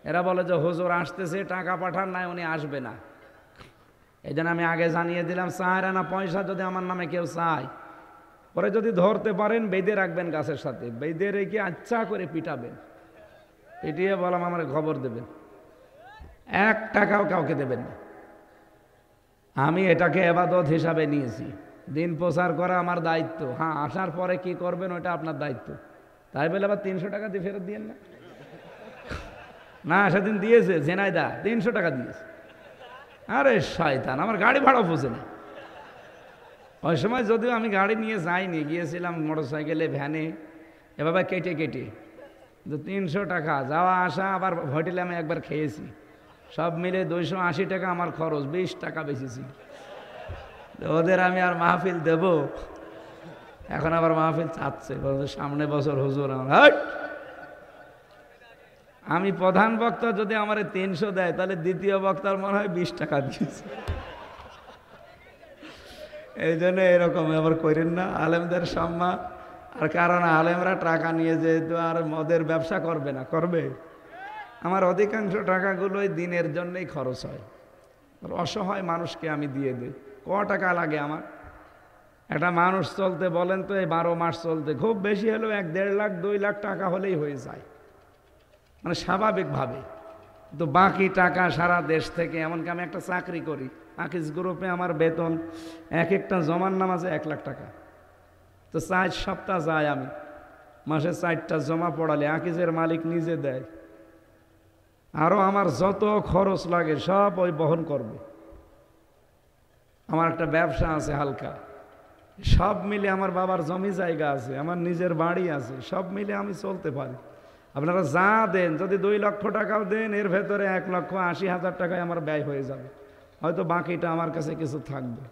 এরা বলে যে হুজুর আসতেছে, টাকা পাঠান, নাই উনি আসবে না। এই জন্য আমি আগে জানিয়ে দিলাম, 4 আনা পয়সা যদি আমার নামে কেউ চায়, পরে যদি ধরতে পারেন বেঁধে রাখবেন গাছের সাথে, বেঁধে রেখে আচ্ছা করে পিটাবেন, পিটিয়ে বললাম আমার খবর দেবেন। 1 টাকাও কাউকে দেবেন না। আমি এটাকে ইবাদত হিসাবে নিয়েছি। দিন প্রচার করা আমার দায়িত্ব। হ্যাঁ, আসার পরে কি করবেন ওটা আপনার দায়িত্ব। তাই বলে আবার 300 টাকা দিয়ে ফেরত দিয়েন না। না, সেদিন দিয়েছে জেনাইদা 300 টাকা দিয়েছে। আরে শয়তান, আমার গাড়ি ভাড়া বুঝে না। ওই সময় যদিও আমি গাড়ি নিয়ে যাইনি, গিয়েছিলাম মোটরসাইকেলে, ভ্যানে, এভাবে কেটে 300 টাকা যাওয়া আসা, আবার হোটেলে আমি একবার খেয়েছি, সব মিলে 280 টাকা আমার খরচ, 20 টাকা বেশিছি। ওদের আমি আর মাহফিল দেব? এখন আবার মাহফিল চাচ্ছে, সামনে বছর হুজুর আমার। আমি প্রধান বক্তা, যদি আমার 300 দেয় তাহলে দ্বিতীয় বক্তার মনে হয় 20 টাকা দিয়েছে। এই জন্য এরকম আবার করেন না, আলেমদের সম্মান। আর কারণ আলেমরা টাকা নিয়ে যেহেতু আর মদের ব্যবসা করবে না, করবে? আমার অধিকাংশ টাকাগুলোই দিনের জন্যই খরচ হয়। অসহায় মানুষকে আমি দিয়ে দিই। ক টাকা লাগে আমার? একটা মানুষ চলতে বলেন তো এই 12 মাস চলতে খুব বেশি হলেও 1-1.5 লাখ 2 লাখ টাকা হলেই হয়ে যায়, মানে স্বাভাবিকভাবে। তো বাকি টাকা সারা দেশ থেকে, এমনকি আমি একটা চাকরি করি আকিজ গ্রুপে, আমার বেতন এক একটা জমার নাম আছে 1 লাখ টাকা। তো 4 সপ্তাহ যায়, আমি মাসে 4টা জমা পড়ালে আকিজের মালিক নিজে দেয়, আরও আমার যত খরচ লাগে সব ওই বহন করবে। আমার একটা ব্যবসা আছে হালকা, সব মিলে আমার বাবার জমি জায়গা আছে, আমার নিজের বাড়ি আছে, সব মিলে আমি চলতে পারি। আপনারা যা দেন, যদি 2 লক্ষ টাকাও দেন, এর ভেতরে 1,80,000 টাকায় আমার ব্যয় হয়ে যাবে, হয়তো বাকিটা আমার কাছে কিছু থাকবে।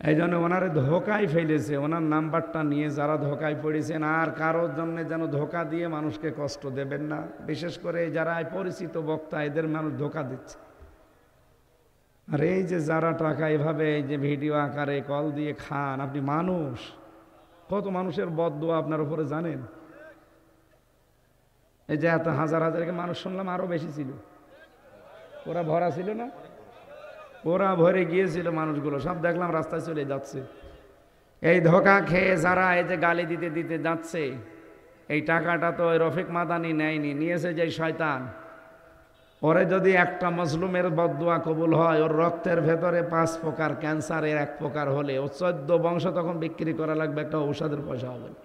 এই জন্য ওনারে ধোকায় ফেলেছে, ওনার নাম্বারটা নিয়ে যারা ধোকায় পড়েছেন, আর কারোর জন্য যেন ধোকা দিয়ে মানুষকে কষ্ট দেবেন না। বিশেষ করে যারা পরিচিত বক্তা, এদের মানুষ ধোকা দিচ্ছে। আর এই যে যারা টাকা এভাবে এই যে ভিডিও আকারে কল দিয়ে খান, আপনি মানুষ, কত মানুষের বদদোয়া আপনার উপরে জানেন? এই যে এত হাজার হাজারকে মানুষ শুনলাম, আরো বেশি ছিল, ওরা ভরা ছিল না, ওরা ভরে গিয়েছিল মানুষগুলো, সব দেখলাম রাস্তায় চলে যাচ্ছে। এই ধোকা খেয়ে যারা এই যে গালি দিতে দিতে যাচ্ছে, এই টাকাটা তো ওই রফিক মাদানি নেয়নি, নিয়েছে যে শয়তান। ওরে যদি একটা মজলুমের বদদুয়া কবুল হয়, ওর রক্তের ভেতরে 5 প্রকার ক্যান্সারের 1 প্রকার হলে ও 14 বংশ তখন বিক্রি করা লাগবে, একটা ঔষধের পয়সা হবে না।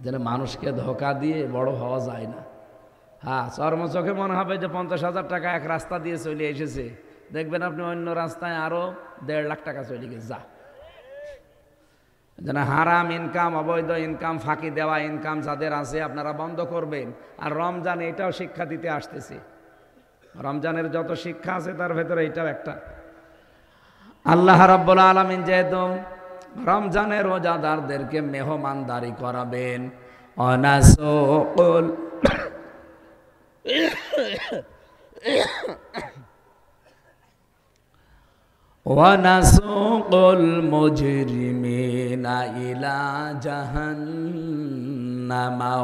যেন মানুষকে ধোকা দিয়ে বড় হওয়া যায় না। হ্যাঁ, চর্মচোখে মনে হবে যে 50,000 টাকা এক রাস্তা দিয়ে চলে এসেছে, দেখবেন আপনি অন্য রাস্তায় আরো 1.5 লাখ টাকা চলে গেছে। যা যেন হারাম ইনকাম, অবৈধ ইনকাম, ফাঁকি দেওয়া ইনকাম যাদের আছে আপনারা বন্ধ করবেন। আর রমজান এটাও শিক্ষা দিতে আসতেছে, রমজানের যত শিক্ষা আছে তার ভেতরে এটাও একটা। আল্লাহ রাব্বুল আলামিন যেহেতু রমজানের রোজাদারদেরকে মেহমানদারি করাবেন, অনাসুকুল ওয়ানাসুকুল মুজরিমিনা ইলা জাহান্নামা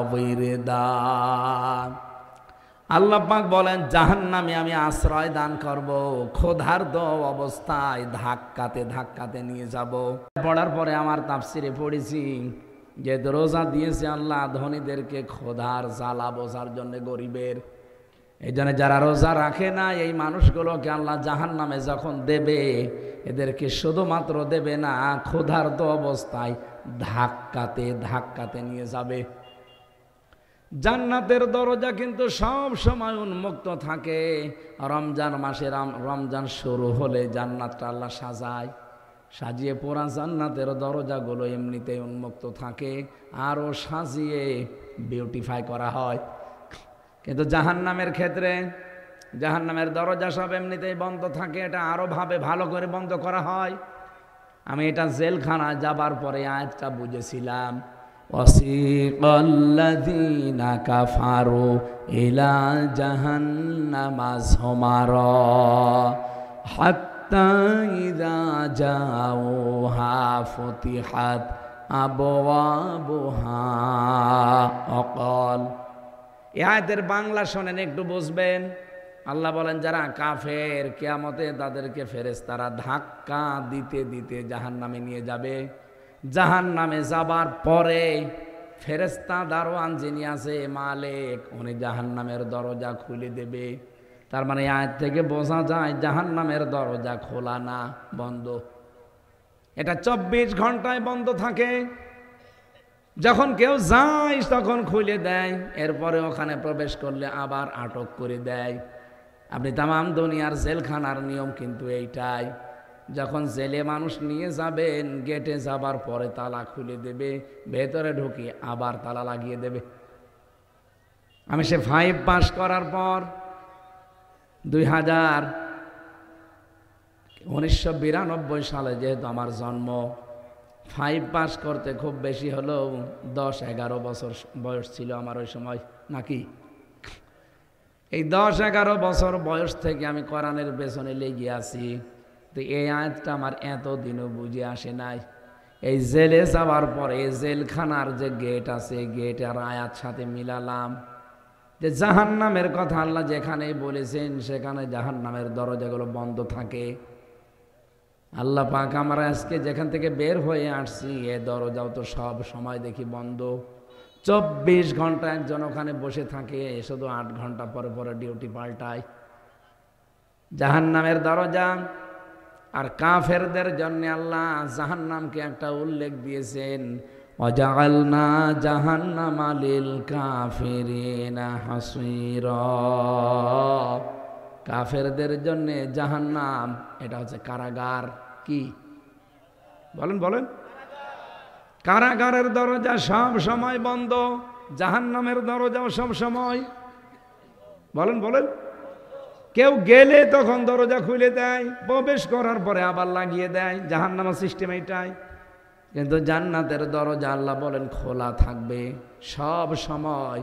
ওয়িরদা। আল্লাহ পাক বলেন, জাহান্নামে আমি আশ্রয় দান করব, ক্ষুধার্ত অবস্থায় ধাক্কাতে ধাক্কাতে নিয়ে যাব। পড়ার পরে আমার তাফসিরে পড়েছি যে রোজা দিয়েছে আল্লাহ ধনীদেরকে ক্ষুধার জ্বালা বোঝার জন্য, গরিবের। এই জন্য যারা রোজা রাখে না, এই মানুষগুলোকে আল্লাহ জাহান্নামে যখন দেবে, এদেরকে শুধুমাত্র দেবে না, ক্ষুধার্ত অবস্থায় ধাক্কাতে ধাক্কাতে নিয়ে যাবে। জান্নাতের দরজা কিন্তু সব সময় উন্মুক্ত থাকে। রমজান মাসে রমজান শুরু হলে জান্নাতটা আল্লাহ সাজায়, সাজিয়ে পুরা জান্নাতের দরজাগুলো এমনিতেই উন্মুক্ত থাকে, আরও সাজিয়ে বিউটিফাই করা হয়। কিন্তু জাহান্নামের ক্ষেত্রে জাহান্নামের দরজা সব এমনিতেই বন্ধ থাকে, এটা আরও ভাবে ভালো করে বন্ধ করা হয়। আমি এটা জেলখানা যাবার পরে আয়াতটা বুঝেছিলাম। ওয়াসিকাল্লাযীনা কাফারু ইলা জাহান্নামা যুমারা হাত্তা ইযা জাউহা ফুতিহাত আবওয়াবুহা অকাল। এই আয়াতের বাংলা শোনেন, একটু বুঝবেন। আল্লাহ বলেন, যারা কাফের, কিয়ামতে তাদেরকে ফেরেশতারা ধাক্কা দিতে দিতে জাহান্নামে নিয়ে যাবে। জাহান্নামে যাবার পরে ফেরেশতা দারোয়ান যিনি আছে, মালিক, উনি জাহান্নামের দরজা খুলে দেবে। তার মানে আয়াত থেকে বোঝা যায় জাহান্নামের দরজা খোলা না, বন্ধ। এটা 24 ঘন্টায় বন্ধ থাকে। যখন কেউ যায় তখন খুলে দেয়, এরপরে ওখানে প্রবেশ করলে আবার আটক করে দেয়। আপনি তামাম দুনিয়ার জেলখানার নিয়ম কিন্তু এইটাই। যখন জেলে মানুষ নিয়ে যাবেন, গেটে যাবার পরে তালা খুলে দেবে, ভেতরে ঢুকিয়ে আবার তালা লাগিয়ে দেবে। আমি সে 5 পাস করার পর 1992 সালে যেহেতু আমার জন্ম, 5 পাস করতে খুব বেশি হলেও 10-11 বছর বয়স ছিল আমার ওই সময়, নাকি? এই 10-11 বছর বয়স থেকে আমি কোরআনের পেছনে লেগে আছি। তো এই আয়াতটা আমার এতদিনও বুঝে আসে নাই। এই জেলে যাওয়ার পরে জেলখানার যে গেট আছে, গেটের আয়াত সাথে মিলালাম যে জাহান্নামের কথা আল্লাহ যেখানে বলেছেন সেখানে জাহান্নামের দরজাগুলো বন্ধ থাকে। আল্লাহ পাক আমরা আজকে যেখান থেকে বের হয়ে আসছি এ দরজাও তো সব সময় দেখি বন্ধ। 24 ঘন্টা একজন ওখানে বসে থাকে, শুধু 8 ঘন্টা পরে পরে ডিউটি পাল্টায়। জাহান্নামের দরজা আর কাফেরদের জন্য আল্লাহ জাহান্নামকে একটা উল্লেখ দিয়েছেন, ওয়াজআলনা জাহান্নামা লিল কাফিরিনা হাসীরা। কাফেরদের জন্য জাহান্নাম এটা হচ্ছে কারাগার। কি বলেন বলেন? কারাগারের দরজা সব সময় বন্ধ, জাহান্নামের দরজাও সব সময় বলেন বলেন। কেউ গেলে তখন দরজা খুলে দেয়, প্রবেশ করার পরে আবার লাগিয়ে দেয়। জাহান্নামের সিস্টেম এইটাই। কিন্তু জান্নাতের দরজা আল্লাহ বলেন খোলা থাকবে সব সময়।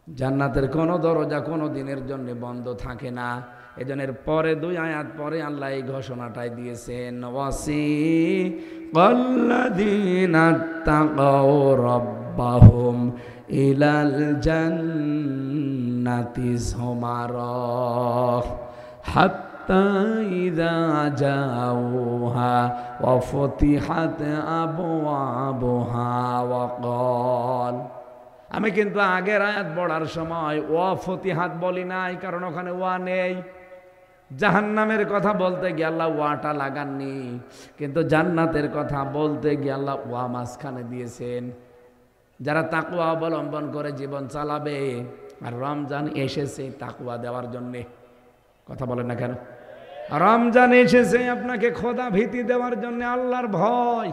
জান্নাতের কোনো দরজা কোনো দিনের জন্য বন্ধ থাকে না। এজনের পরে 2 আয়াত পরে আল্লাহ এই ঘোষণাটাই দিয়েছেন, ওয়াসিকাল্লাযীনা তাকাউ রাব্বাহুম ইলাল জান্নাতি যুমারা হাত্তা ইযা জাউহা ওয়া ফুতিহাত আবওয়াবুহা ওয়া ক্বাল। আমি কিন্তু আগের আয়াত পড়ার সময় ওয়া ফতিহাত বলি নাই, কারণ ওখানে ওয়া নেই। জাহান্নামের কথা বলতে গিয়ে আল্লাহ ওয়াটা লাগাননি, কিন্তু জান্নাতের কথা বলতে গিয়ে আল্লাহ ওয়া মাঝখানে দিয়েছেন। যারা তাকওয়া অবলম্বন করে জীবন চালাবে, আর রমজান এসেছে তাকওয়া দেওয়ার জন্যে। কথা বলেন না কেন? রমজান এসেছে আপনাকে খোদা ভীতি দেওয়ার জন্য, আল্লাহর ভয়।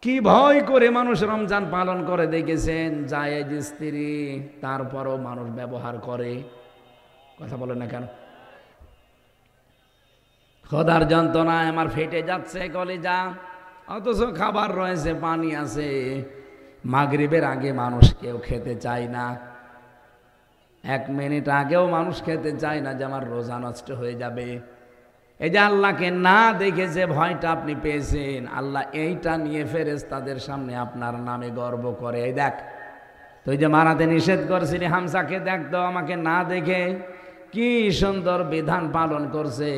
কি ভয় করে মানুষ রমজান পালন করে দেখেছেন? জায়েজ স্ত্রী, তারপরও মানুষ ব্যবহার করে। কথা বলেন না কেন? খোদার যন্ত্রণায় আমার ফেটে যাচ্ছে কলিজা, অথচ খাবার রয়েছে, পানি আছে। মাগরিবের আগে মানুষ কেউ খেতে চায় না, 1 মিনিট আগেও মানুষ খেতে চায় না যে আমার রোজা নষ্ট হয়ে যাবে। এই যে আল্লাহকে না দেখে যে ভয়টা আপনি পেয়েছেন, আল্লাহ এইটা নিয়ে ফেরেশতাদের সামনে আপনার নামে গর্ব করে। এই দেখ, তুই যে মারাতে নিষেধ করছিলি হামসাকে, দেখ তো আমাকে না দেখে কি সুন্দর বিধান পালন করছে।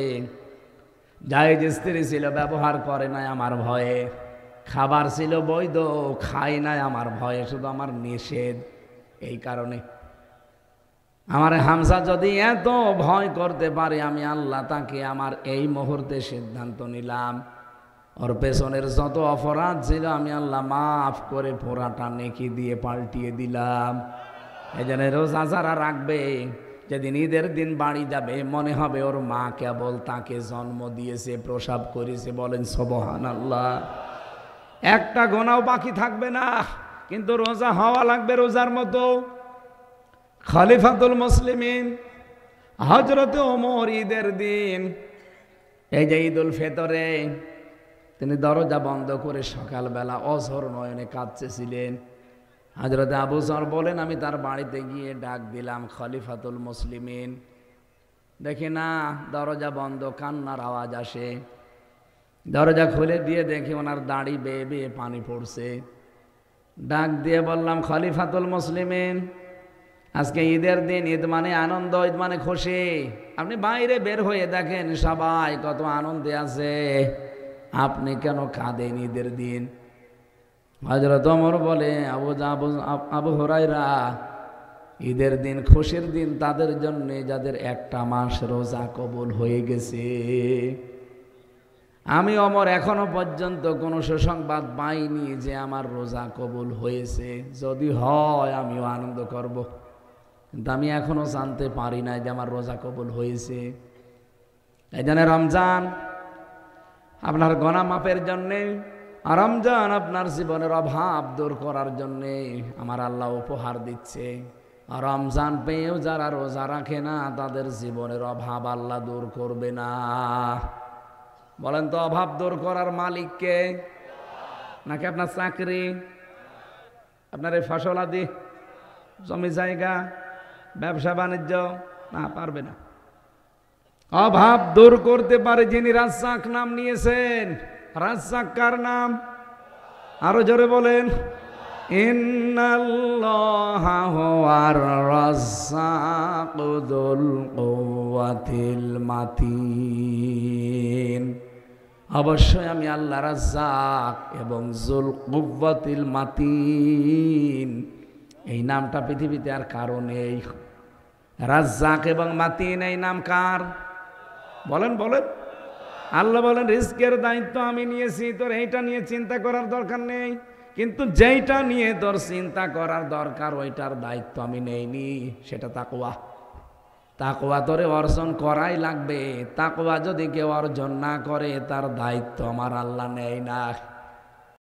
জায়েজ স্ত্রী ছিল, ব্যবহার করে নাই আমার ভয়ে। খাবার ছিল বৈধ, খাই নাই আমার ভয়ে, শুধু আমার নিষেধ। এই কারণে আমার হামসা যদি এত ভয় করতে পারে, আমি আল্লাহ তাকে আমার এই মুহূর্তে সিদ্ধান্ত নিলাম, ওর পেছনের যত অপরাধ ছিল আমি আল্লাহ মাফ করে পুরাটা নেকি দিয়ে পাল্টিয়ে দিলাম। এই জন্য রোজা যারা রাখবে, যেদিন ঈদের দিন বাড়ি যাবে, মনে হবে ওর মা কেবল তাকে জন্ম দিয়েছে, প্রসব করেছে। বলেন সুবহানাল্লাহ। একটা গোনাও বাকি থাকবে না, কিন্তু রোজা হওয়া লাগবে রোজার মতো। খলিফাতুল মুসলিমিন হযরত ওমর ঈদের দিন, এই যে ঈদুল ফিতরে, তিনি দরজা বন্ধ করে সকালবেলা অঝর নয়নে কাঁদতেছিলেন। হযরত আবু যর বলেন, আমি তার বাড়িতে গিয়ে ডাক দিলাম, খলিফাতুল মুসলিমিন। দেখি না দরজা বন্ধ, কান্নার আওয়াজ আসে। দরজা খুলে দিয়ে দেখি ওনার দাড়ি বেয়ে বেয়ে পানি পড়ছে। ডাক দিয়ে বললাম, খলিফাতুল মুসলিমিন, আজকে ঈদের দিন, ঈদ মানে আনন্দ, ঈদ মানে খুশি। আপনি বাইরে বের হয়ে দেখেন সবাই কত আনন্দে আছে, আপনি কেন কাঁদেন ঈদের দিন? হযরত ওমর বলে, আবু হুরায়রা, ঈদের দিন খুশির দিন তাদের জন্য যাদের একটা মাস রোজা কবুল হয়ে গেছে। আমি ওমর এখনো পর্যন্ত কোনো সুসংবাদ পাইনি যে আমার রোজা কবুল হয়েছে। যদি হয় আমিও আনন্দ করব, কিন্তু আমি এখনো জানতে পারি না যে আমার রোজা কবুল হয়েছে। এই জন্য রমজান আপনার গুনাহ মাফের জন্যে, রমজান আপনার জীবনের অভাব দূর করার জন্যে আমার আল্লাহ উপহার দিচ্ছে। রমজান পেয়েও যারা রোজা রাখে না, তাদের জীবনের অভাব আল্লাহ দূর করবে না। বলেন তো, অভাব দূর করার মালিক কে? নাকি আপনার চাকরি, আপনার এই ফসলাদি, জমি জায়গা, ব্যবসা বাণিজ্য? না, পারবে না। অভাব দূর করতে পারে যিনি রাজ্জাক নাম নিয়েছেন। রাজ্জাক কার নাম? আরো জোরে বলেন, ইন্নাল্লাহা হুয়ার রাজ্জাকু যুল কুওয়াতিল মাতিন। অবশ্যই আমি আল্লাহ রাজ্জাক এবং যুল কুওয়াতিল মাতিন। এই নামটা পৃথিবীতে আর কারো নেই। রাজ্জাক এবং মাতিন এই নাম কার? বলেন বলেন। আল্লাহ বলেন রিজকের দায়িত্ব আমি নিয়েছি, তোর এইটা নিয়ে চিন্তা করার দরকার নেই। কিন্তু যেইটা নিয়ে তোর চিন্তা করার দরকার ওইটার দায়িত্ব আমি নেইনি, সেটা তাকওয়া। তাকওয়া তোরে অর্জন করাই লাগবে। তাকওয়া যদি কেউ অর্জন না করে তার দায়িত্ব আমার আল্লাহ নেয় না।